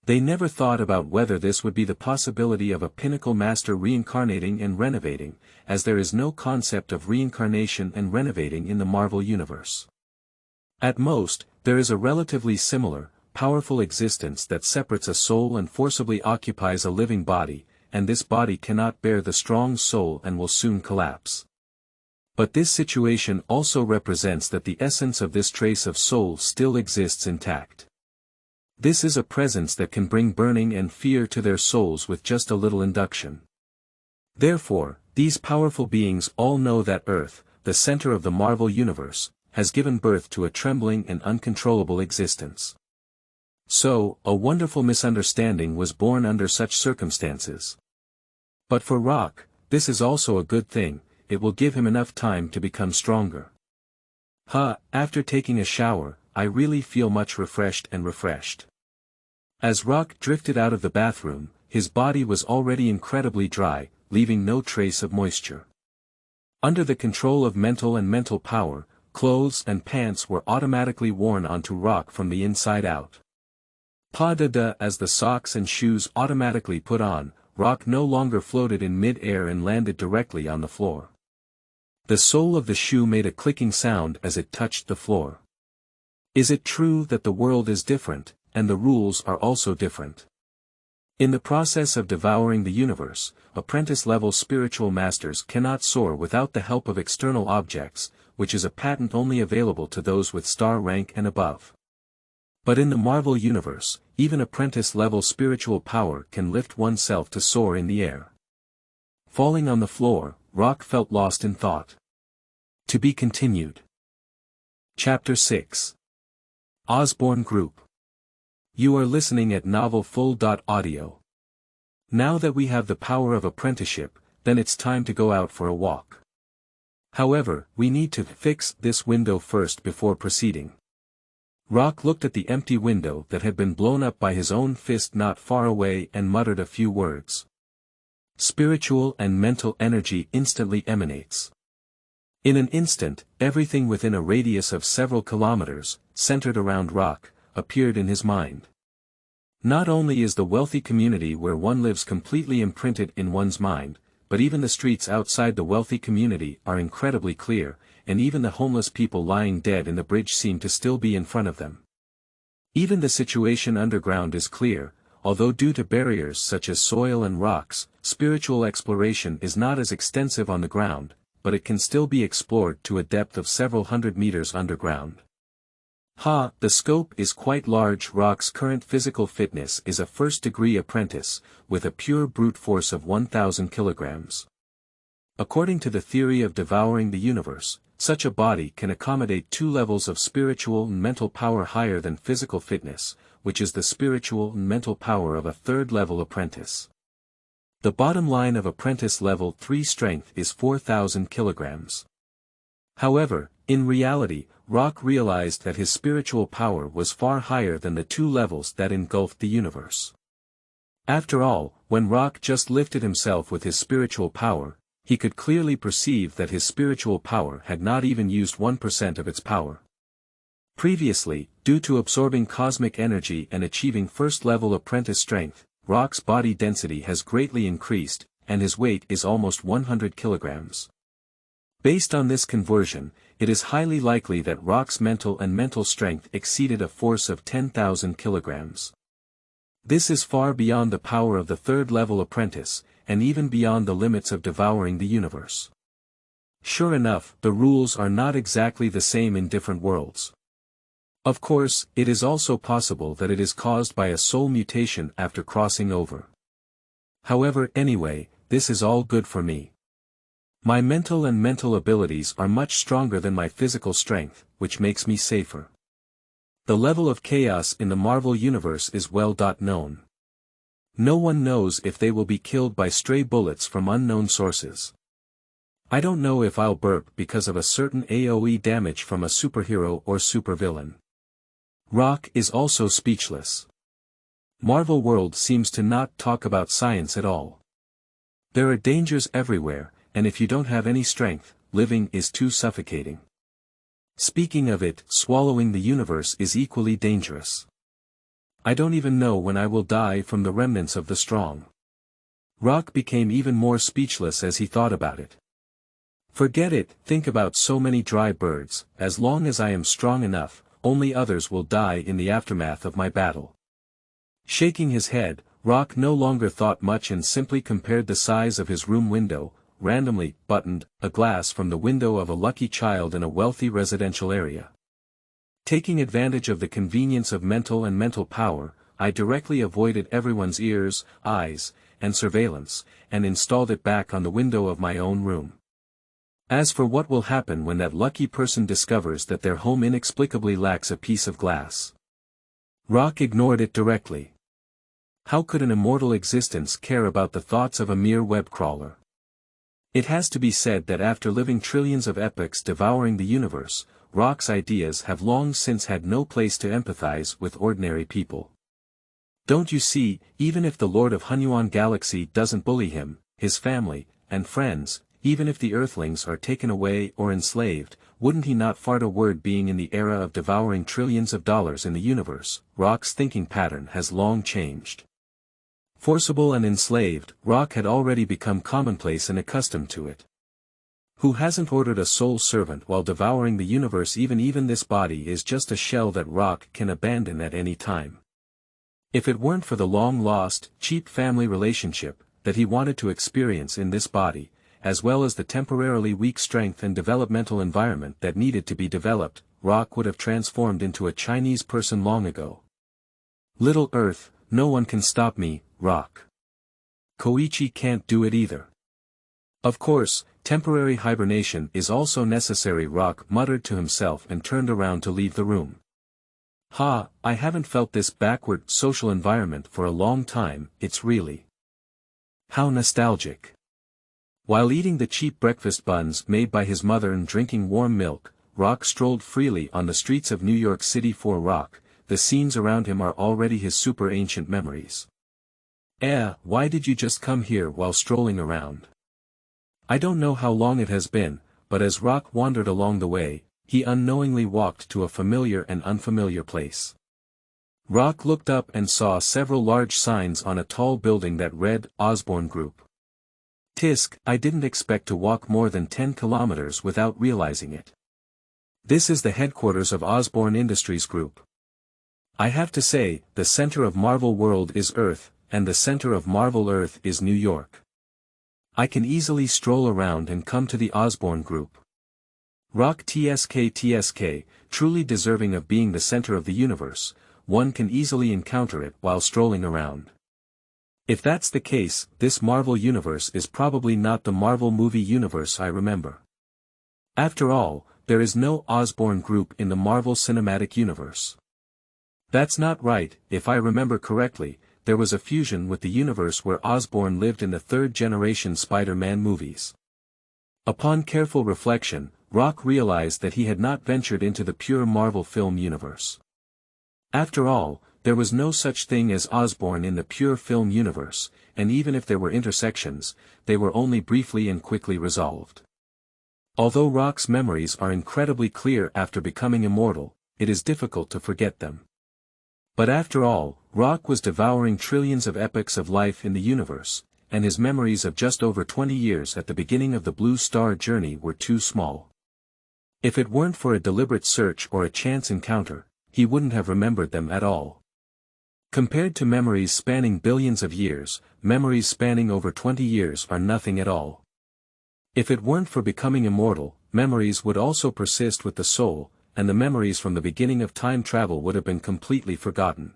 S1: They never thought about whether this would be the possibility of a pinnacle master reincarnating and renovating, as there is no concept of reincarnation and renovating in the Marvel Universe. At most, there is a relatively similar, powerful existence that separates a soul and forcibly occupies a living body, and this body cannot bear the strong soul and will soon collapse. But this situation also represents that the essence of this trace of soul still exists intact. This is a presence that can bring burning and fear to their souls with just a little induction. Therefore, these powerful beings all know that Earth, the center of the Marvel Universe, has given birth to a trembling and uncontrollable existence. So, a wonderful misunderstanding was born under such circumstances. But for Rock, this is also a good thing, it will give him enough time to become stronger. After taking a shower, I really feel much refreshed. As Rock drifted out of the bathroom, his body was already incredibly dry, leaving no trace of moisture. Under the control of mental power, clothes and pants were automatically worn onto Rock from the inside out. As the socks and shoes automatically put on, Rock no longer floated in mid-air and landed directly on the floor. The sole of the shoe made a clicking sound as it touched the floor. Is it true that the world is different, and the rules are also different? In the process of devouring the universe, apprentice-level spiritual masters cannot soar without the help of external objects, which is a patent only available to those with star rank and above. But in the Marvel universe, even apprentice-level spiritual power can lift oneself to soar in the air. Falling on the floor, Rock felt lost in thought. To be continued. Chapter 6. Osborne Group. You are listening at novelfull.audio. Now that we have the power of apprenticeship, then it's time to go out for a walk. However, we need to fix this window first before proceeding. Rock looked at the empty window that had been blown up by his own fist not far away and muttered a few words. Spiritual and mental energy instantly emanates. In an instant, everything within a radius of several kilometers, centered around Rock, appeared in his mind. Not only is the wealthy community where one lives completely imprinted in one's mind, but even the streets outside the wealthy community are incredibly clear, and even the homeless people lying dead in the bridge seem to still be in front of them. Even the situation underground is clear, although due to barriers such as soil and rocks, spiritual exploration is not as extensive on the ground, but it can still be explored to a depth of several hundred meters underground. The scope is quite large. Rock's current physical fitness is a first-degree apprentice, with a pure brute force of 1,000 kilograms. According to the theory of devouring the universe, such a body can accommodate 2 levels of spiritual and mental power higher than physical fitness, which is the spiritual and mental power of a 3rd-level apprentice. The bottom line of apprentice level 3 strength is 4,000 kilograms. However, in reality, Rock realized that his spiritual power was far higher than the 2 levels that engulfed the universe. After all, when Rock just lifted himself with his spiritual power, he could clearly perceive that his spiritual power had not even used 1% of its power. Previously, due to absorbing cosmic energy and achieving 1st-level apprentice strength, Rock's body density has greatly increased, and his weight is almost 100 kilograms. Based on this conversion, it is highly likely that Rock's mental strength exceeded a force of 10,000 kilograms. This is far beyond the power of the 3rd-level apprentice, and even beyond the limits of devouring the universe. Sure enough, the rules are not exactly the same in different worlds. Of course, it is also possible that it is caused by a soul mutation after crossing over. However, anyway, this is all good for me. My mental abilities are much stronger than my physical strength, which makes me safer. The level of chaos in the Marvel universe is well known. No one knows if they will be killed by stray bullets from unknown sources. I don't know if I'll burp because of a certain AoE damage from a superhero or supervillain. Rock is also speechless. Marvel World seems to not talk about science at all. There are dangers everywhere, and if you don't have any strength, living is too suffocating. Speaking of it, swallowing the universe is equally dangerous. I don't even know when I will die from the remnants of the strong. Rock became even more speechless as he thought about it. Forget it, think about so many dry birds. As long as I am strong enough, only others will die in the aftermath of my battle. Shaking his head, Rock no longer thought much and simply compared the size of his room window, randomly buttoned, a glass from the window of a lucky child in a wealthy residential area. Taking advantage of the convenience of mental power, I directly avoided everyone's ears, eyes, and surveillance, and installed it back on the window of my own room. As for what will happen when that lucky person discovers that their home inexplicably lacks a piece of glass? Rock ignored it directly. How could an immortal existence care about the thoughts of a mere web crawler? It has to be said that after living trillions of epochs devouring the universe, Rock's ideas have long since had no place to empathize with ordinary people. Don't you see, even if the Lord of Hunyuan Galaxy doesn't bully him, his family, and friends, even if the Earthlings are taken away or enslaved, wouldn't he not fart a word being in the era of devouring trillions of dollars in the universe? Rock's thinking pattern has long changed. Forcible and enslaved, Rock had already become commonplace and accustomed to it. Who hasn't ordered a soul servant while devouring the universe? Even this body is just a shell that Rock can abandon at any time. If it weren't for the long-lost, cheap family relationship that he wanted to experience in this body, as well as the temporarily weak strength and developmental environment that needed to be developed, Rock would have transformed into a Chinese person long ago. Little Earth, no one can stop me, Rock. Koichi can't do it either. Of course, temporary hibernation is also necessary, Rock muttered to himself and turned around to leave the room. I haven't felt this backward social environment for a long time, it's really. How nostalgic. While eating the cheap breakfast buns made by his mother and drinking warm milk, Rock strolled freely on the streets of New York City. For Rock, the scenes around him are already his super ancient memories. Why did you just come here while strolling around? I don't know how long it has been, but as Rock wandered along the way, he unknowingly walked to a familiar and unfamiliar place. Rock looked up and saw several large signs on a tall building that read, Osborne Group. Tisk, I didn't expect to walk more than 10 kilometers without realizing it. This is the headquarters of Osborne Industries Group. I have to say, the center of Marvel World is Earth, and the center of Marvel Earth is New York. I can easily stroll around and come to the Osborne Group. Rock TSK, truly deserving of being the center of the universe, one can easily encounter it while strolling around. If that's the case, this Marvel universe is probably not the Marvel movie universe I remember. After all, there is no Osborne Group in the Marvel Cinematic Universe. That's not right. If I remember correctly, there was a fusion with the universe where Osborne lived in the third-generation Spider-Man movies. Upon careful reflection, Rock realized that he had not ventured into the pure Marvel film universe. After all, there was no such thing as Osborne in the pure film universe, and even if there were intersections, they were only briefly and quickly resolved. Although Rock's memories are incredibly clear after becoming immortal, it is difficult to forget them. But after all, Rock was devouring trillions of epochs of life in the universe, and his memories of just over 20 years at the beginning of the Blue Star journey were too small. If it weren't for a deliberate search or a chance encounter, he wouldn't have remembered them at all. Compared to memories spanning billions of years, memories spanning over 20 years are nothing at all. If it weren't for becoming immortal, memories would also persist with the soul, and the memories from the beginning of time travel would have been completely forgotten.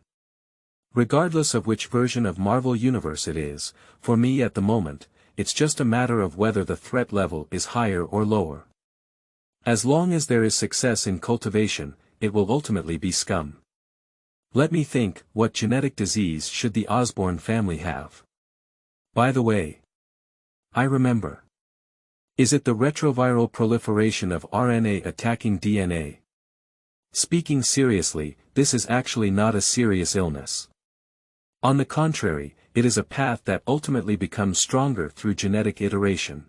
S1: Regardless of which version of Marvel Universe it is, for me at the moment, it's just a matter of whether the threat level is higher or lower. As long as there is success in cultivation, it will ultimately be scum. Let me think, what genetic disease should the Osborne family have? By the way, I remember. Is it the retroviral proliferation of RNA attacking DNA? Speaking seriously, this is actually not a serious illness. On the contrary, it is a path that ultimately becomes stronger through genetic iteration.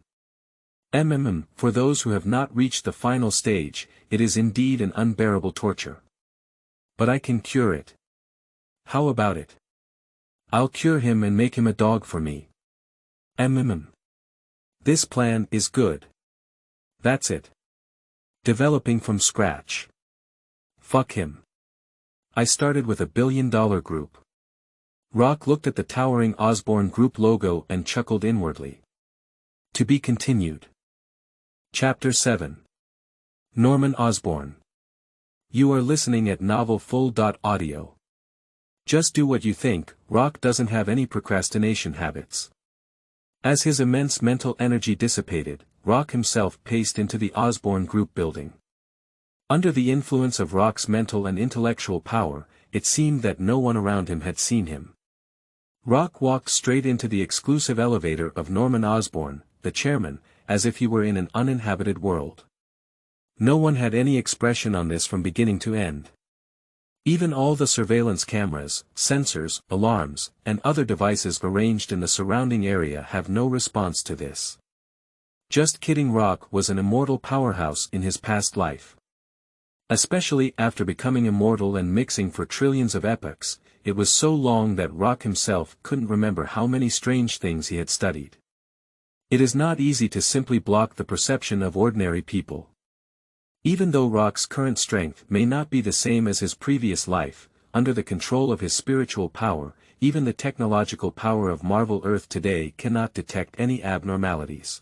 S1: For those who have not reached the final stage, it is indeed an unbearable torture. But I can cure it. How about it? I'll cure him and make him a dog for me. This plan is good. That's it. Developing from scratch. Fuck him. I started with $1 billion group. Rock looked at the towering Osborne Group logo and chuckled inwardly. To be continued. Chapter 7. Norman Osborn. You are listening at novelfull.audio. Just do what you think. Rock doesn't have any procrastination habits. As his immense mental energy dissipated, Rock himself paced into the Osborne Group building. Under the influence of Rock's mental and intellectual power, it seemed that no one around him had seen him. Rock walked straight into the exclusive elevator of Norman Osborn, the chairman, as if he were in an uninhabited world. No one had any expression on this from beginning to end. Even all the surveillance cameras, sensors, alarms, and other devices arranged in the surrounding area have no response to this. Just kidding. Rock was an immortal powerhouse in his past life. Especially after becoming immortal and mixing for trillions of epochs, it was so long that Rock himself couldn't remember how many strange things he had studied. It is not easy to simply block the perception of ordinary people. Even though Rock's current strength may not be the same as his previous life, under the control of his spiritual power, even the technological power of Marvel Earth today cannot detect any abnormalities.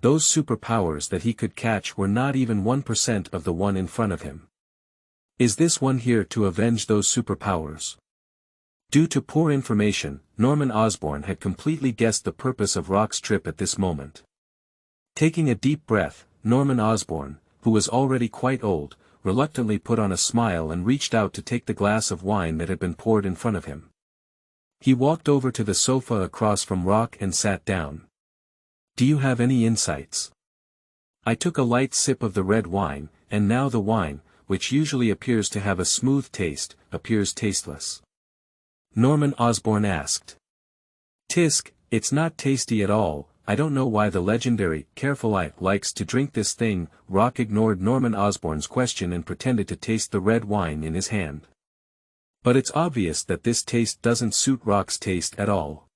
S1: those superpowers that he could catch were not even 1% of the one in front of him. Is this one here to avenge those superpowers? Due to poor information, Norman Osborne had completely guessed the purpose of Rock's trip at this moment. Taking a deep breath, Norman Osborne, who was already quite old, reluctantly put on a smile and reached out to take the glass of wine that had been poured in front of him. He walked over to the sofa across from Rock and sat down. "Do you have any insights?" I took a light sip of the red wine, and now the wine, which usually appears to have a smooth taste, appears tasteless. Norman Osborne asked. "Tisk, it's not tasty at all. I don't know why the legendary Carefulite likes to drink this thing." Rock ignored Norman Osborne's question and pretended to taste the red wine in his hand. "But it's obvious that this taste doesn't suit Rock's taste at all."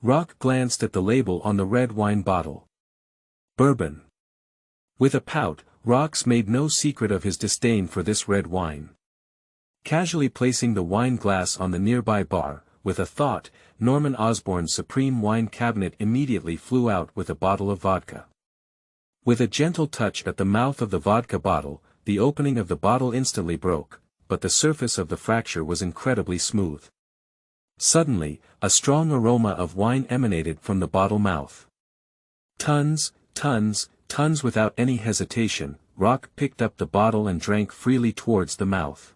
S1: Rock glanced at the label on the red wine bottle. "Bourbon." With a pout, Rock made no secret of his disdain for this red wine. Casually placing the wine glass on the nearby bar, with a thought, Norman Osborne's supreme wine cabinet immediately flew out with a bottle of vodka. With a gentle touch at the mouth of the vodka bottle, the opening of the bottle instantly broke, but the surface of the fracture was incredibly smooth. Suddenly, a strong aroma of wine emanated from the bottle mouth. Tons without any hesitation, Rock picked up the bottle and drank freely towards the mouth.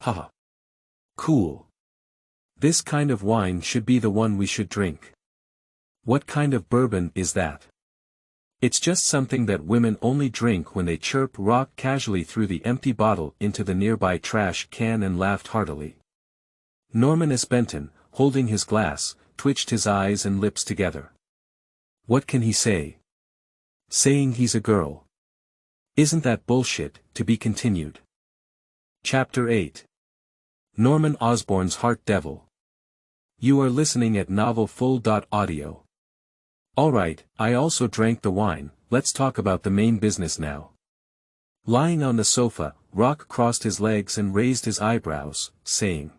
S1: "Haha. Cool. This kind of wine should be the one we should drink." "What kind of bourbon is that?" "It's just something that women only drink when they chirp." Rock casually threw the empty bottle into the nearby trash can and laughed heartily. Norman Osborne, holding his glass, twitched his eyes and lips together. What can he say? Saying he's a girl. Isn't that bullshit? To be continued. Chapter 8. Norman Osborne's Heart Devil. You are listening at novelfull.audio. Alright, I also drank the wine, let's talk about the main business now. Lying on the sofa, Rock crossed his legs and raised his eyebrows, saying,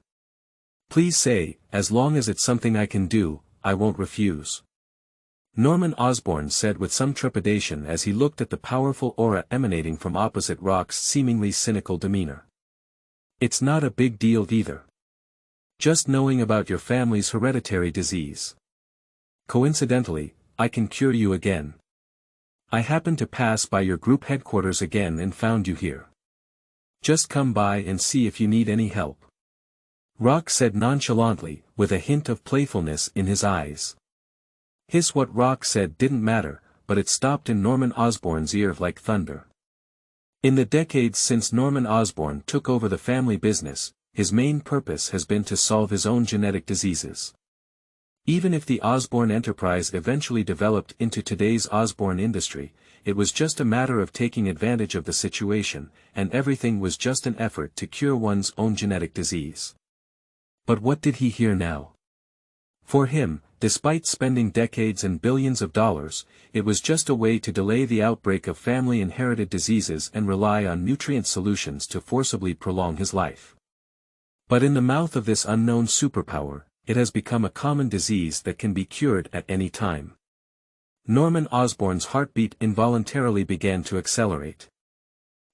S1: "Please say, as long as it's something I can do, I won't refuse." Norman Osborne said with some trepidation as he looked at the powerful aura emanating from opposite Rock's seemingly cynical demeanor. "It's not a big deal either. Just knowing about your family's hereditary disease. Coincidentally, I can cure you again. I happened to pass by your group headquarters again and found you here. Just come by and see if you need any help." Rock said nonchalantly, with a hint of playfulness in his eyes. What Rock said didn't matter, but it stopped in Norman Osborne's ear like thunder. In the decades since Norman Osborne took over the family business, his main purpose has been to solve his own genetic diseases. Even if the Osborne enterprise eventually developed into today's Osborne industry, it was just a matter of taking advantage of the situation, and everything was just an effort to cure one's own genetic disease. But what did he hear now? For him, despite spending decades and billions of dollars, it was just a way to delay the outbreak of family-inherited diseases and rely on nutrient solutions to forcibly prolong his life. But in the mouth of this unknown superpower, it has become a common disease that can be cured at any time. Norman Osborne's heartbeat involuntarily began to accelerate.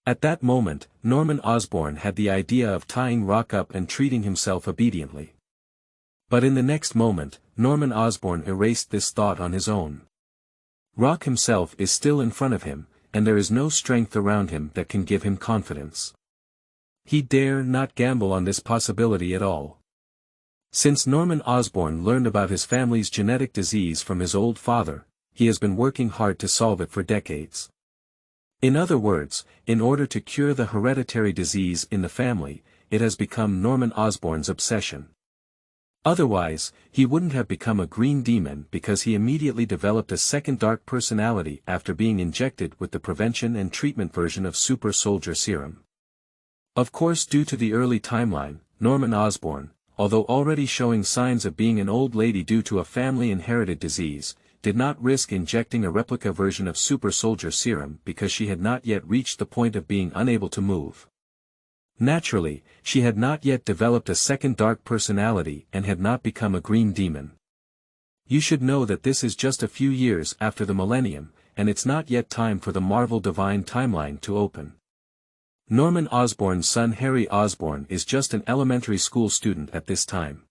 S1: At that moment, Norman Osborne had the idea of tying Rock up and treating himself obediently. But in the next moment, Norman Osborne erased this thought on his own. Rock himself is still in front of him, and there is no strength around him that can give him confidence. He dare not gamble on this possibility at all. Since Norman Osborne learned about his family's genetic disease from his old father, he has been working hard to solve it for decades. In other words, in order to cure the hereditary disease in the family, it has become Norman Osborne's obsession. Otherwise, he wouldn't have become a green demon because he immediately developed a second dark personality after being injected with the prevention and treatment version of Super Soldier Serum. Of course, due to the early timeline, Norman Osborne, although already showing signs of being an old lady due to a family-inherited disease, did not risk injecting a replica version of Super Soldier Serum because she had not yet reached the point of being unable to move. Naturally, she had not yet developed a second dark personality and had not become a green demon. You should know that this is just a few years after the millennium, and it's not yet time for the Marvel Divine Timeline to open. Norman Osborn's son Harry Osborne is just an elementary school student at this time.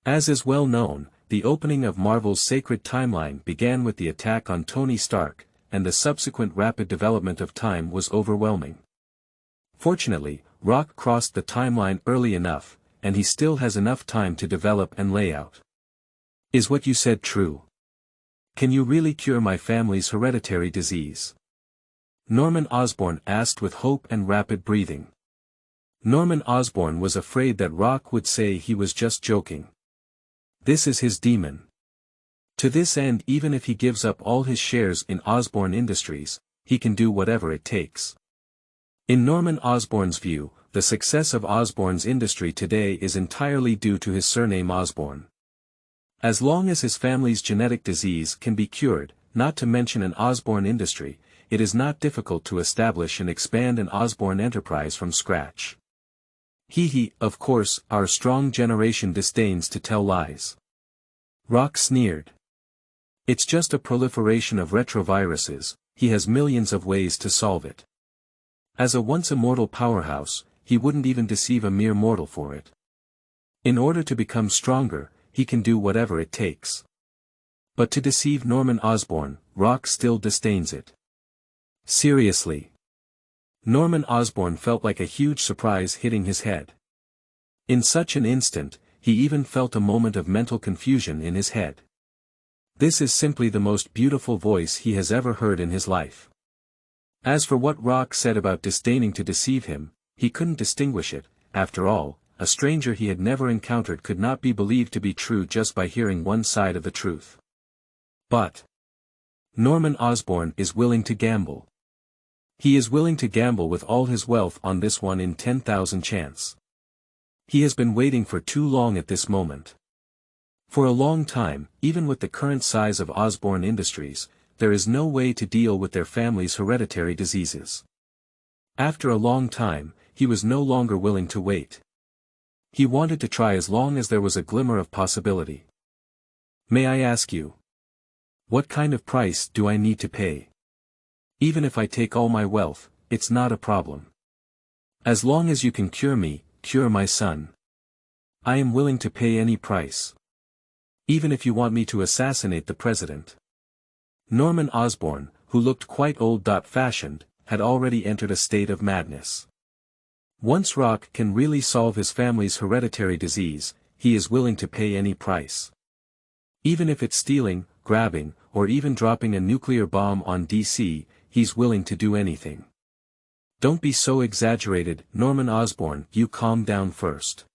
S1: As is well known, the opening of Marvel's sacred timeline began with the attack on Tony Stark, and the subsequent rapid development of time was overwhelming. Fortunately, Rock crossed the timeline early enough, and he still has enough time to develop and lay out. Is what you said true? Can you really cure my family's hereditary disease? Norman Osborn asked with hope and rapid breathing. Norman Osborn was afraid that Rock would say he was just joking. This is his demon. To this end, even if he gives up all his shares in Osborne Industries, he can do whatever it takes. In Norman Osborn's view, the success of Osborne's industry today is entirely due to his surname Osborne. As long as his family's genetic disease can be cured, not to mention an Osborne industry, it is not difficult to establish and expand an Osborne enterprise from scratch. Of course, our strong generation disdains to tell lies. Rock sneered. It's just a proliferation of retroviruses, he has millions of ways to solve it. As a once immortal powerhouse, he wouldn't even deceive a mere mortal for it. In order to become stronger, he can do whatever it takes. But to deceive Norman Osborn, Rock still disdains it. Seriously. Norman Osborn felt like a huge surprise hitting his head. In such an instant, he even felt a moment of mental confusion in his head. This is simply the most beautiful voice he has ever heard in his life. As for what Rock said about disdaining to deceive him, he couldn't distinguish it. After all, a stranger he had never encountered could not be believed to be true just by hearing one side of the truth. But Norman Osborn is willing to gamble. He is willing to gamble with all his wealth on this 1 in 10,000 chance. He has been waiting for too long at this moment. For a long time, even with the current size of Osborne Industries, there is no way to deal with their family's hereditary diseases. After a long time, he was no longer willing to wait. He wanted to try as long as there was a glimmer of possibility. May I ask you? What kind of price do I need to pay? Even if I take all my wealth, it's not a problem. As long as you can cure me, cure my son. I am willing to pay any price. Even if you want me to assassinate the president. Norman Osborn, who looked quite old-fashioned, had already entered a state of madness. Once Rock can really solve his family's hereditary disease, he is willing to pay any price. Even if it's stealing, grabbing, or even dropping a nuclear bomb on DC, he's willing to do anything. Don't be so exaggerated, Norman Osborn, you calm down first.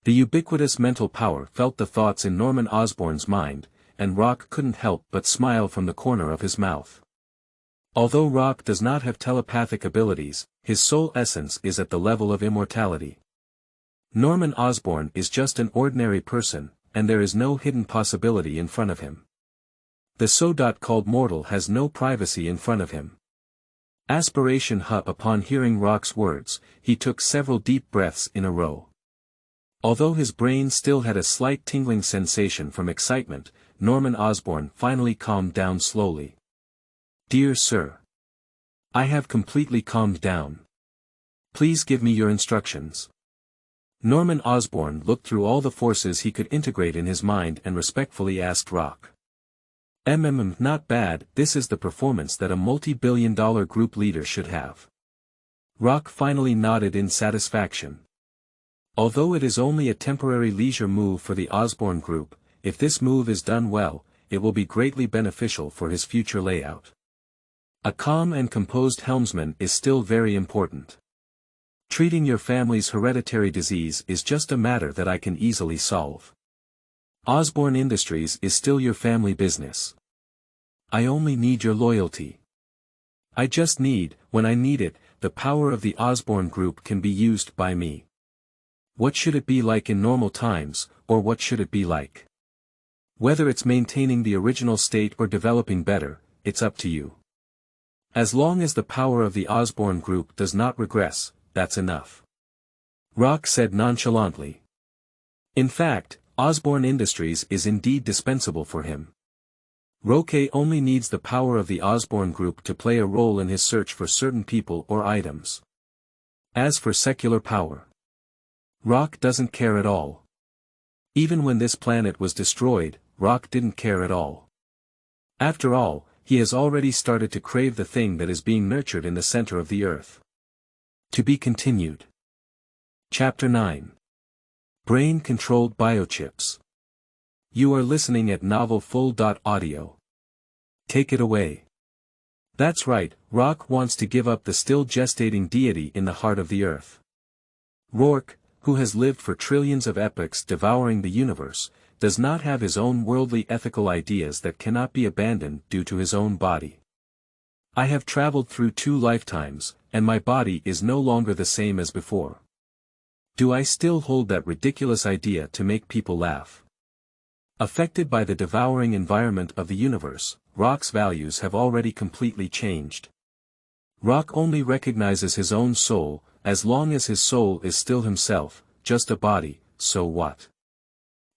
S1: The ubiquitous mental power felt the thoughts in Norman Osborn's mind, and Rock couldn't help but smile from the corner of his mouth. Although Rock does not have telepathic abilities, his soul essence is at the level of immortality. Norman Osborn is just an ordinary person, and there is no hidden possibility in front of him. The so-called mortal has no privacy in front of him. Aspiration upon hearing Rock's words, he took several deep breaths in a row. Although his brain still had a slight tingling sensation from excitement, Norman Osborn finally calmed down slowly. Dear sir. I have completely calmed down. Please give me your instructions. Norman Osborn looked through all the forces he could integrate in his mind and respectfully asked Rock. Not bad, this is the performance that a multi-billion-dollar group leader should have. Rock finally nodded in satisfaction. Although it is only a temporary leisure move for the Osborne Group, if this move is done well, it will be greatly beneficial for his future layout. A calm and composed helmsman is still very important. Treating your family's hereditary disease is just a matter that I can easily solve. Osborne Industries is still your family business. I only need your loyalty. I just need, when I need it, the power of the Osborne Group can be used by me. What should it be like in normal times, or what should it be like? Whether it's maintaining the original state or developing better, it's up to you. As long as the power of the Osborne Group does not regress, that's enough. Rock said nonchalantly. In fact, Osborne Industries is indeed dispensable for him. Roque only needs the power of the Osborne group to play a role in his search for certain people or items. As for secular power, Rock doesn't care at all. Even when this planet was destroyed, Rock didn't care at all. After all, he has already started to crave the thing that is being nurtured in the center of the earth. To be continued. Chapter 9. Brain-controlled biochips. You are listening at novelfull.audio. Take it away. That's right, Rock wants to give up the still gestating deity in the heart of the earth. Rourke, who has lived for trillions of epochs devouring the universe, does not have his own worldly ethical ideas that cannot be abandoned due to his own body. I have traveled through 2 lifetimes, and my body is no longer the same as before. Do I still hold that ridiculous idea to make people laugh? Affected by the devouring environment of the universe, Rock's values have already completely changed. Rock only recognizes his own soul, as long as his soul is still himself, just a body, so what?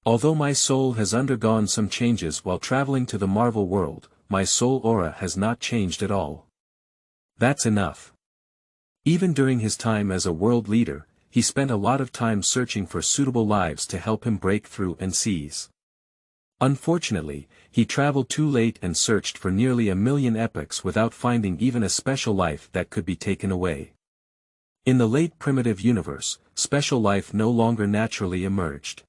S1: Although my soul has undergone some changes while traveling to the Marvel world, my soul aura has not changed at all. That's enough. Even during his time as a world leader, he spent a lot of time searching for suitable lives to help him break through and seize. Unfortunately, he traveled too late and searched for nearly 1,000,000 epochs without finding even a special life that could be taken away. In the late primitive universe, special life no longer naturally emerged.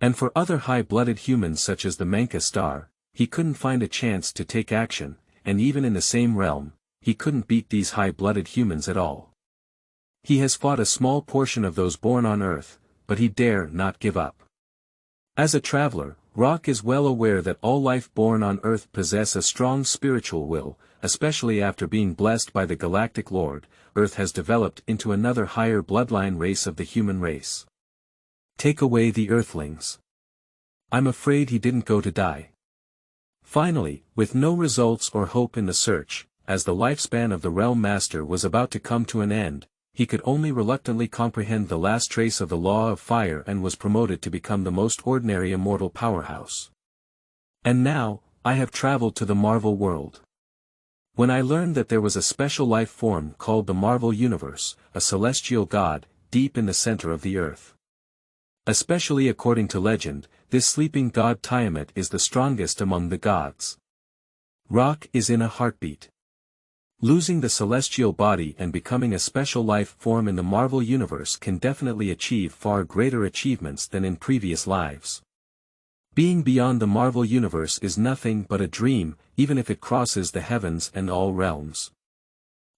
S1: And for other high-blooded humans such as the Menka star, he couldn't find a chance to take action, and even in the same realm, he couldn't beat these high-blooded humans at all. He has fought a small portion of those born on Earth, but he dare not give up. As a traveler, Rock is well aware that all life born on Earth possess a strong spiritual will, especially after being blessed by the Galactic Lord. Earth has developed into another higher bloodline race of the human race. Take away the Earthlings. I'm afraid he didn't go to die. Finally, with no results or hope in the search, as the lifespan of the Realm Master was about to come to an end, he could only reluctantly comprehend the last trace of the law of fire and was promoted to become the most ordinary immortal powerhouse. And now, I have traveled to the Marvel world. When I learned that there was a special life form called the Marvel Universe, a celestial god, deep in the center of the earth. Especially according to legend, this sleeping god Tiamat is the strongest among the gods. Rock is in a heartbeat. Losing the celestial body and becoming a special life form in the Marvel Universe can definitely achieve far greater achievements than in previous lives. Being beyond the Marvel Universe is nothing but a dream, even if it crosses the heavens and all realms.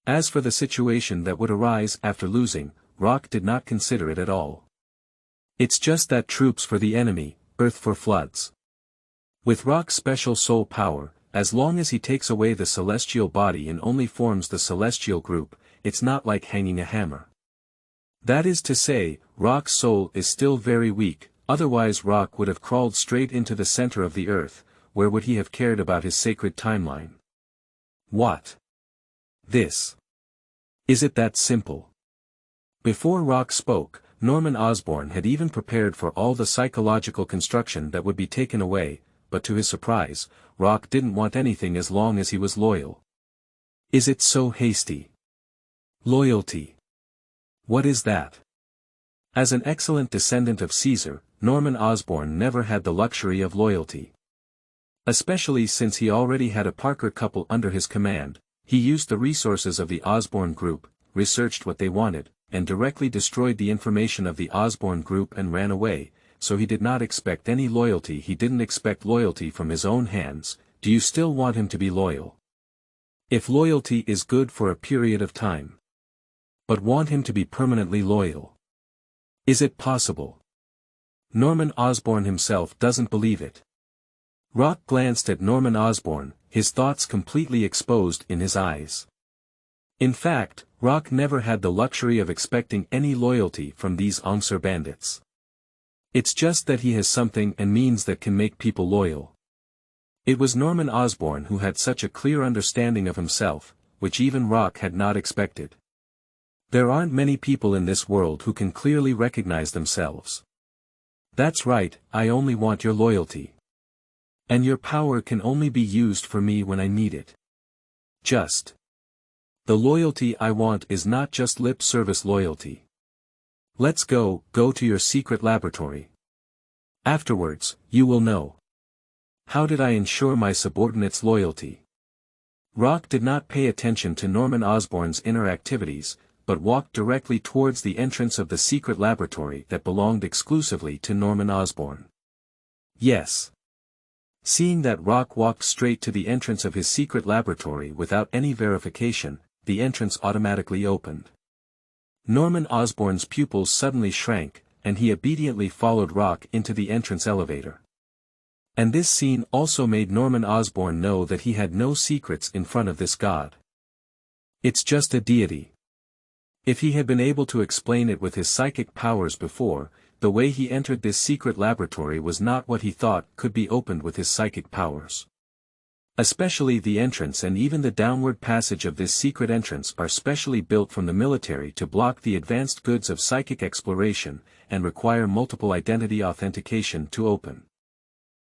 S1: As for the situation that would arise after losing, Rock did not consider it at all. It's just that troops for the enemy, Earth for floods. With Rock's special soul power, as long as he takes away the celestial body and only forms the celestial group, it's not like hanging a hammer. That is to say, Rock's soul is still very weak, otherwise Rock would have crawled straight into the center of the earth, where would he have cared about his sacred timeline? What? This. Is it that simple? Before Rock spoke, Norman Osborne had even prepared for all the psychological construction that would be taken away, but to his surprise, Rock didn't want anything as long as he was loyal. Is it so hasty? Loyalty. What is that? As an excellent descendant of Caesar, Norman Osborne never had the luxury of loyalty. Especially since he already had a Parker couple under his command, he used the resources of the Osborne group, researched what they wanted, and directly destroyed the information of the Osborne group and ran away, so he did not expect any loyalty. He didn't expect loyalty from his own hands. Do you still want him to be loyal? If loyalty is good for a period of time, but want him to be permanently loyal? Is it possible? Norman Osborne himself doesn't believe it. Rock glanced at Norman Osborne, his thoughts completely exposed in his eyes. In fact, Rock never had the luxury of expecting any loyalty from these Ongser bandits. It's just that he has something and means that can make people loyal. It was Norman Osborne who had such a clear understanding of himself, which even Rock had not expected. There aren't many people in this world who can clearly recognize themselves. That's right, I only want your loyalty. And your power can only be used for me when I need it. Just. The loyalty I want is not just lip service loyalty. Let's go to your secret laboratory. Afterwards, you will know. How did I ensure my subordinates' loyalty? Rock did not pay attention to Norman Osborn's inner activities, but walked directly towards the entrance of the secret laboratory that belonged exclusively to Norman Osborn. Yes. Seeing that Rock walked straight to the entrance of his secret laboratory without any verification, the entrance automatically opened. Norman Osborn's pupils suddenly shrank, and he obediently followed Rock into the entrance elevator. And this scene also made Norman Osborn know that he had no secrets in front of this god. It's just a deity. If he had been able to explain it with his psychic powers before, the way he entered this secret laboratory was not what he thought could be opened with his psychic powers. Especially the entrance and even the downward passage of this secret entrance are specially built from the military to block the advanced goods of psychic exploration, and require multiple identity authentication to open.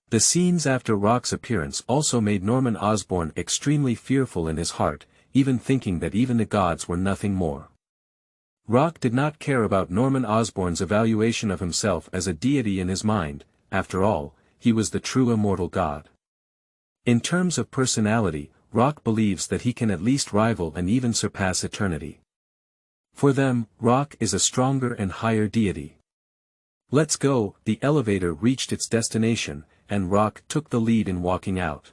S1: The scenes after Rock's appearance also made Norman Osborn extremely fearful in his heart, even thinking that even the gods were nothing more. Rock did not care about Norman Osborn's evaluation of himself as a deity in his mind. After all, he was the true immortal god. In terms of personality, Rock believes that he can at least rival and even surpass eternity. For them, Rock is a stronger and higher deity. Let's go. The elevator reached its destination, and Rock took the lead in walking out.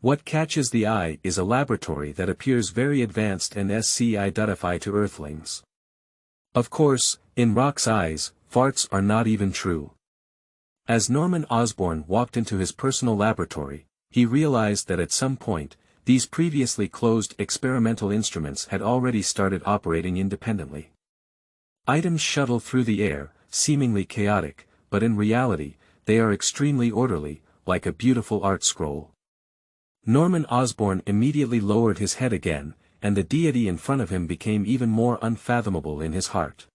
S1: What catches the eye is a laboratory that appears very advanced and sci-fi to Earthlings. Of course, in Rock's eyes, farts are not even true. As Norman Osborn walked into his personal laboratory, he realized that at some point, these previously closed experimental instruments had already started operating independently. Items shuttle through the air, seemingly chaotic, but in reality, they are extremely orderly, like a beautiful art scroll. Norman Osborn immediately lowered his head again, and the deity in front of him became even more unfathomable in his heart.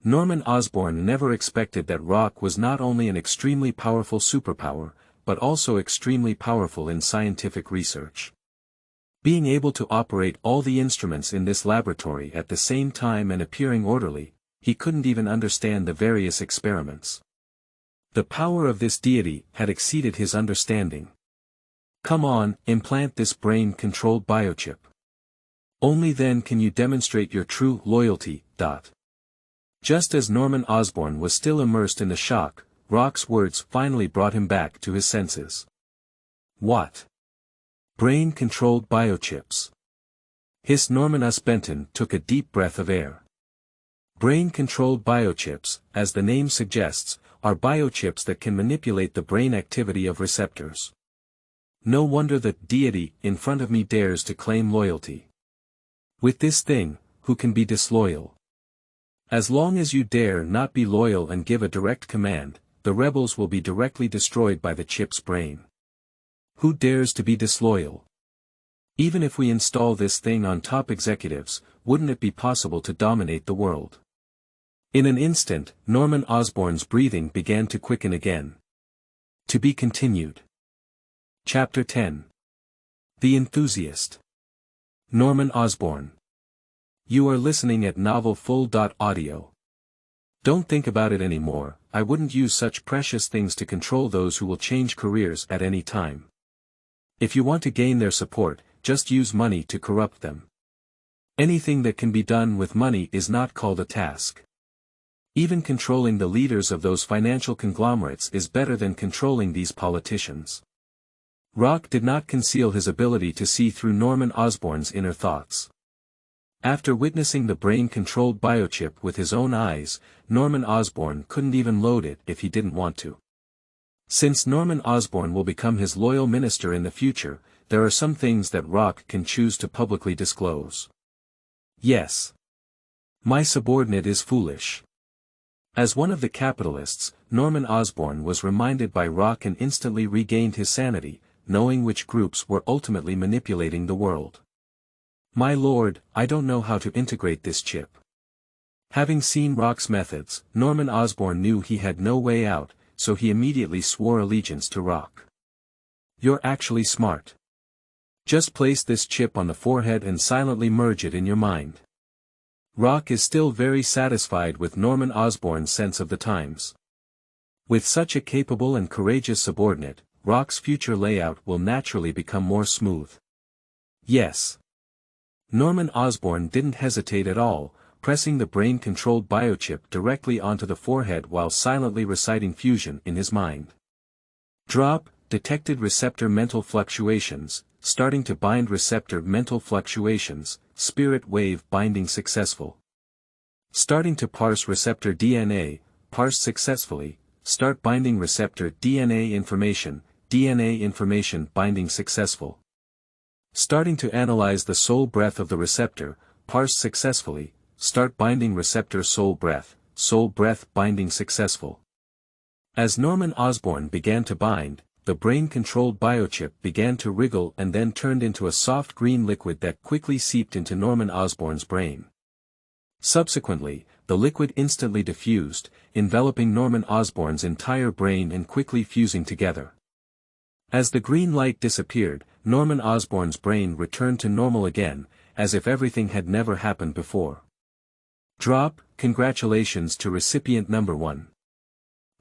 S1: Norman Osborn never expected that Rock was not only an extremely powerful superpower, but also extremely powerful in scientific research. Being able to operate all the instruments in this laboratory at the same time and appearing orderly, he couldn't even understand the various experiments. The power of this deity had exceeded his understanding. Come on, implant this brain-controlled biochip. Only then can you demonstrate your true loyalty. Just as Norman Osborn was still immersed in the shock, Rock's words finally brought him back to his senses. What? Brain-controlled biochips. Hissed Norman Osborn took a deep breath of air. Brain-controlled biochips, as the name suggests, are biochips that can manipulate the brain activity of receptors. No wonder the deity in front of me dares to claim loyalty. With this thing, who can be disloyal? As long as you dare not be loyal and give a direct command, the rebels will be directly destroyed by the chip's brain. Who dares to be disloyal? Even if we install this thing on top executives, wouldn't it be possible to dominate the world? In an instant, Norman Osborn's breathing began to quicken again. To be continued. Chapter 10. The Enthusiast. Norman Osborn. You are listening at novelfull.audio. Don't think about it anymore. I wouldn't use such precious things to control those who will change careers at any time. If you want to gain their support, just use money to corrupt them. Anything that can be done with money is not called a task. Even controlling the leaders of those financial conglomerates is better than controlling these politicians. Rock did not conceal his ability to see through Norman Osborn's inner thoughts. After witnessing the brain-controlled biochip with his own eyes, Norman Osborn couldn't even load it if he didn't want to. Since Norman Osborn will become his loyal minister in the future, there are some things that Rock can choose to publicly disclose. Yes. My subordinate is foolish. As one of the capitalists, Norman Osborn was reminded by Rock and instantly regained his sanity, knowing which groups were ultimately manipulating the world. My lord, I don't know how to integrate this chip. Having seen Rock's methods, Norman Osborn knew he had no way out, so he immediately swore allegiance to Rock. You're actually smart. Just place this chip on the forehead and silently merge it in your mind. Rock is still very satisfied with Norman Osborn's sense of the times. With such a capable and courageous subordinate, Rock's future layout will naturally become more smooth. Yes. Norman Osborne didn't hesitate at all, pressing the brain-controlled biochip directly onto the forehead while silently reciting fusion in his mind. Drop, detected receptor mental fluctuations, starting to bind receptor mental fluctuations, spirit wave binding successful. Starting to parse receptor DNA, parsed successfully, start binding receptor DNA information binding successful. Starting to analyze the soul breath of the receptor, parsed successfully, start binding receptor soul breath binding successful. As Norman Osborne began to bind, the brain-controlled biochip began to wriggle and then turned into a soft green liquid that quickly seeped into Norman Osborne's brain. Subsequently, the liquid instantly diffused, enveloping Norman Osborne's entire brain and quickly fusing together. As the green light disappeared, Norman Osborne's brain returned to normal again, as if everything had never happened before. Drop, congratulations to recipient number 1.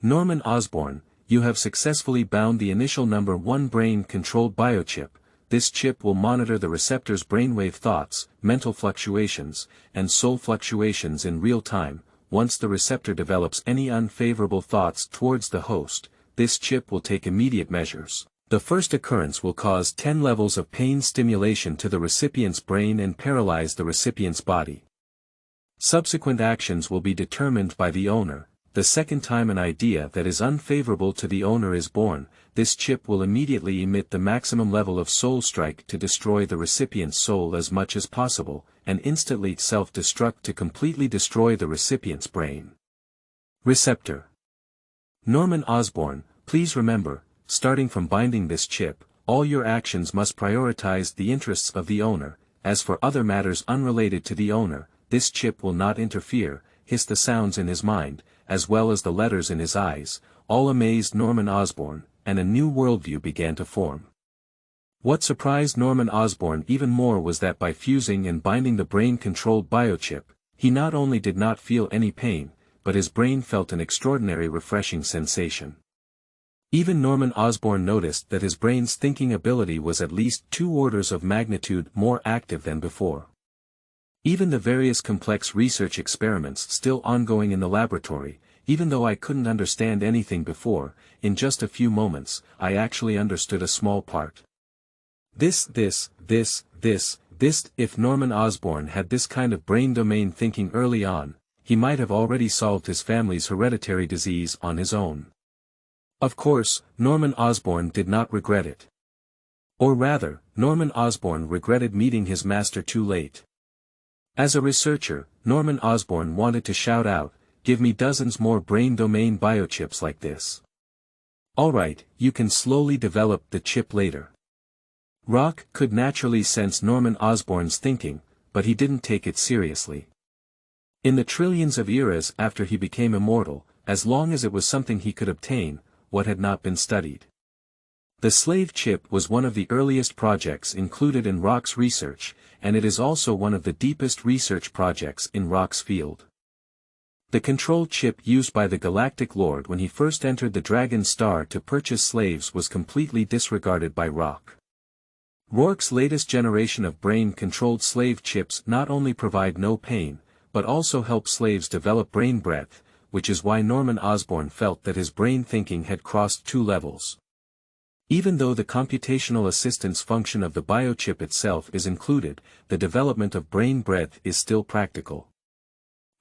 S1: Norman Osborne, you have successfully bound the initial number 1 brain-controlled biochip. This chip will monitor the receptor's brainwave thoughts, mental fluctuations, and soul fluctuations in real time. Once the receptor develops any unfavorable thoughts towards the host, this chip will take immediate measures. The first occurrence will cause 10 levels of pain stimulation to the recipient's brain and paralyze the recipient's body. Subsequent actions will be determined by the owner. The second time an idea that is unfavorable to the owner is born, this chip will immediately emit the maximum level of soul strike to destroy the recipient's soul as much as possible, and instantly self-destruct to completely destroy the recipient's brain. Receptor. Norman Osborne, please remember, starting from binding this chip, all your actions must prioritize the interests of the owner. As for other matters unrelated to the owner, this chip will not interfere. Hiss the sounds in his mind, as well as the letters in his eyes, all amazed Norman Osborne, and a new worldview began to form. What surprised Norman Osborne even more was that by fusing and binding the brain-controlled biochip, he not only did not feel any pain, but his brain felt an extraordinary refreshing sensation. Even Norman Osborne noticed that his brain's thinking ability was at least 2 orders of magnitude more active than before. Even the various complex research experiments still ongoing in the laboratory, even though I couldn't understand anything before, in just a few moments, I actually understood a small part. If Norman Osborne had this kind of brain domain thinking early on, he might have already solved his family's hereditary disease on his own. Of course, Norman Osborne did not regret it. Or rather, Norman Osborne regretted meeting his master too late. As a researcher, Norman Osborne wanted to shout out, "Give me dozens more brain domain biochips like this." Alright, you can slowly develop the chip later. Rock could naturally sense Norman Osborne's thinking, but he didn't take it seriously. In the trillions of eras after he became immortal, as long as it was something he could obtain, what had not been studied. The slave chip was one of the earliest projects included in Rock's research, and it is also one of the deepest research projects in Rock's field. The control chip used by the Galactic Lord when he first entered the Dragon Star to purchase slaves was completely disregarded by Rock. Rourke's latest generation of brain-controlled slave chips not only provide no pain, but also help slaves develop brain breadth, which is why Norman Osborne felt that his brain thinking had crossed 2 levels. Even though the computational assistance function of the biochip itself is included, the development of brain breadth is still practical.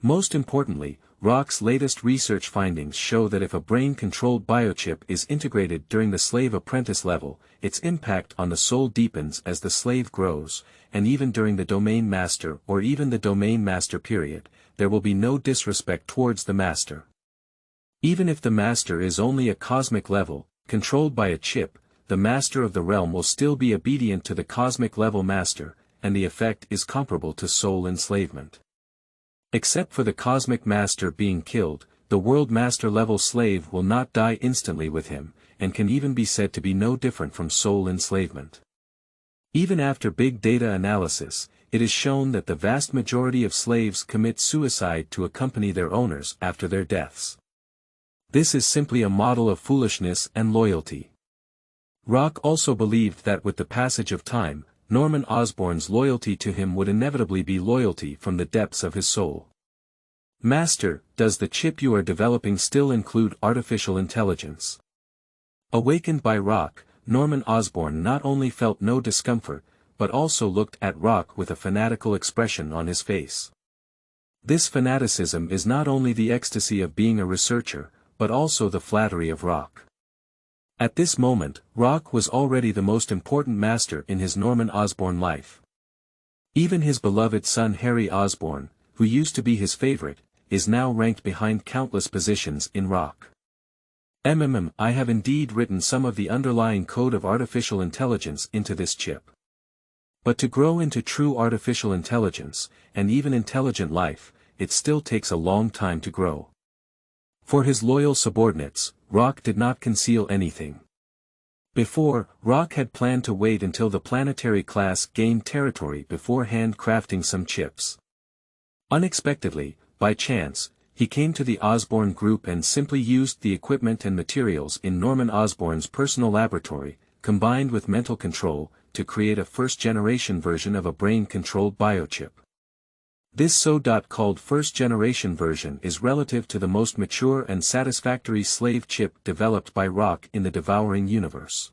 S1: Most importantly, Rock's latest research findings show that if a brain-controlled biochip is integrated during the slave-apprentice level, its impact on the soul deepens as the slave grows, and even during the domain master or even the domain master period, there will be no disrespect towards the master. Even if the master is only a cosmic level, controlled by a chip, the master of the realm will still be obedient to the cosmic level master, and the effect is comparable to soul enslavement. Except for the cosmic master being killed, the world master level slave will not die instantly with him. and can even be said to be no different from soul enslavement. Even after big data analysis, it is shown that the vast majority of slaves commit suicide to accompany their owners after their deaths. This is simply a model of foolishness and loyalty. Rock also believed that with the passage of time, Norman Osborn's loyalty to him would inevitably be loyalty from the depths of his soul. Master, does the chip you are developing still include artificial intelligence? Awakened by Rock, Norman Osborne not only felt no discomfort, but also looked at Rock with a fanatical expression on his face. This fanaticism is not only the ecstasy of being a researcher, but also the flattery of Rock. At this moment, Rock was already the most important master in his Norman Osborne life. Even his beloved son Harry Osborne, who used to be his favorite, is now ranked behind countless positions in Rock. I have indeed written some of the underlying code of artificial intelligence into this chip. But to grow into true artificial intelligence, and even intelligent life, it still takes a long time to grow. For his loyal subordinates, Rock did not conceal anything. Before, Rock had planned to wait until the planetary class gained territory before handcrafting some chips. Unexpectedly, by chance, he came to the Osborne group and simply used the equipment and materials in Norman Osborne's personal laboratory, combined with mental control, to create a first-generation version of a brain-controlled biochip. This so-called first-generation version is relative to the most mature and satisfactory slave chip developed by Rock in the Devouring universe.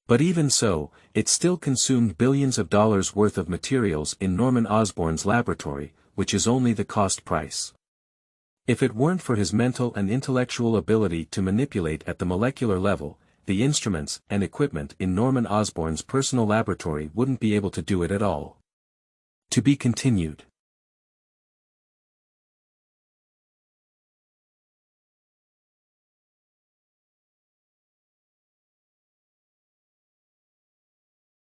S1: But even so, it still consumed billions of dollars worth of materials in Norman Osborne's laboratory, which is only the cost price. If it weren't for his mental and intellectual ability to manipulate at the molecular level, the instruments and equipment in Norman Osborne's personal laboratory wouldn't be able to do it at all. To be continued.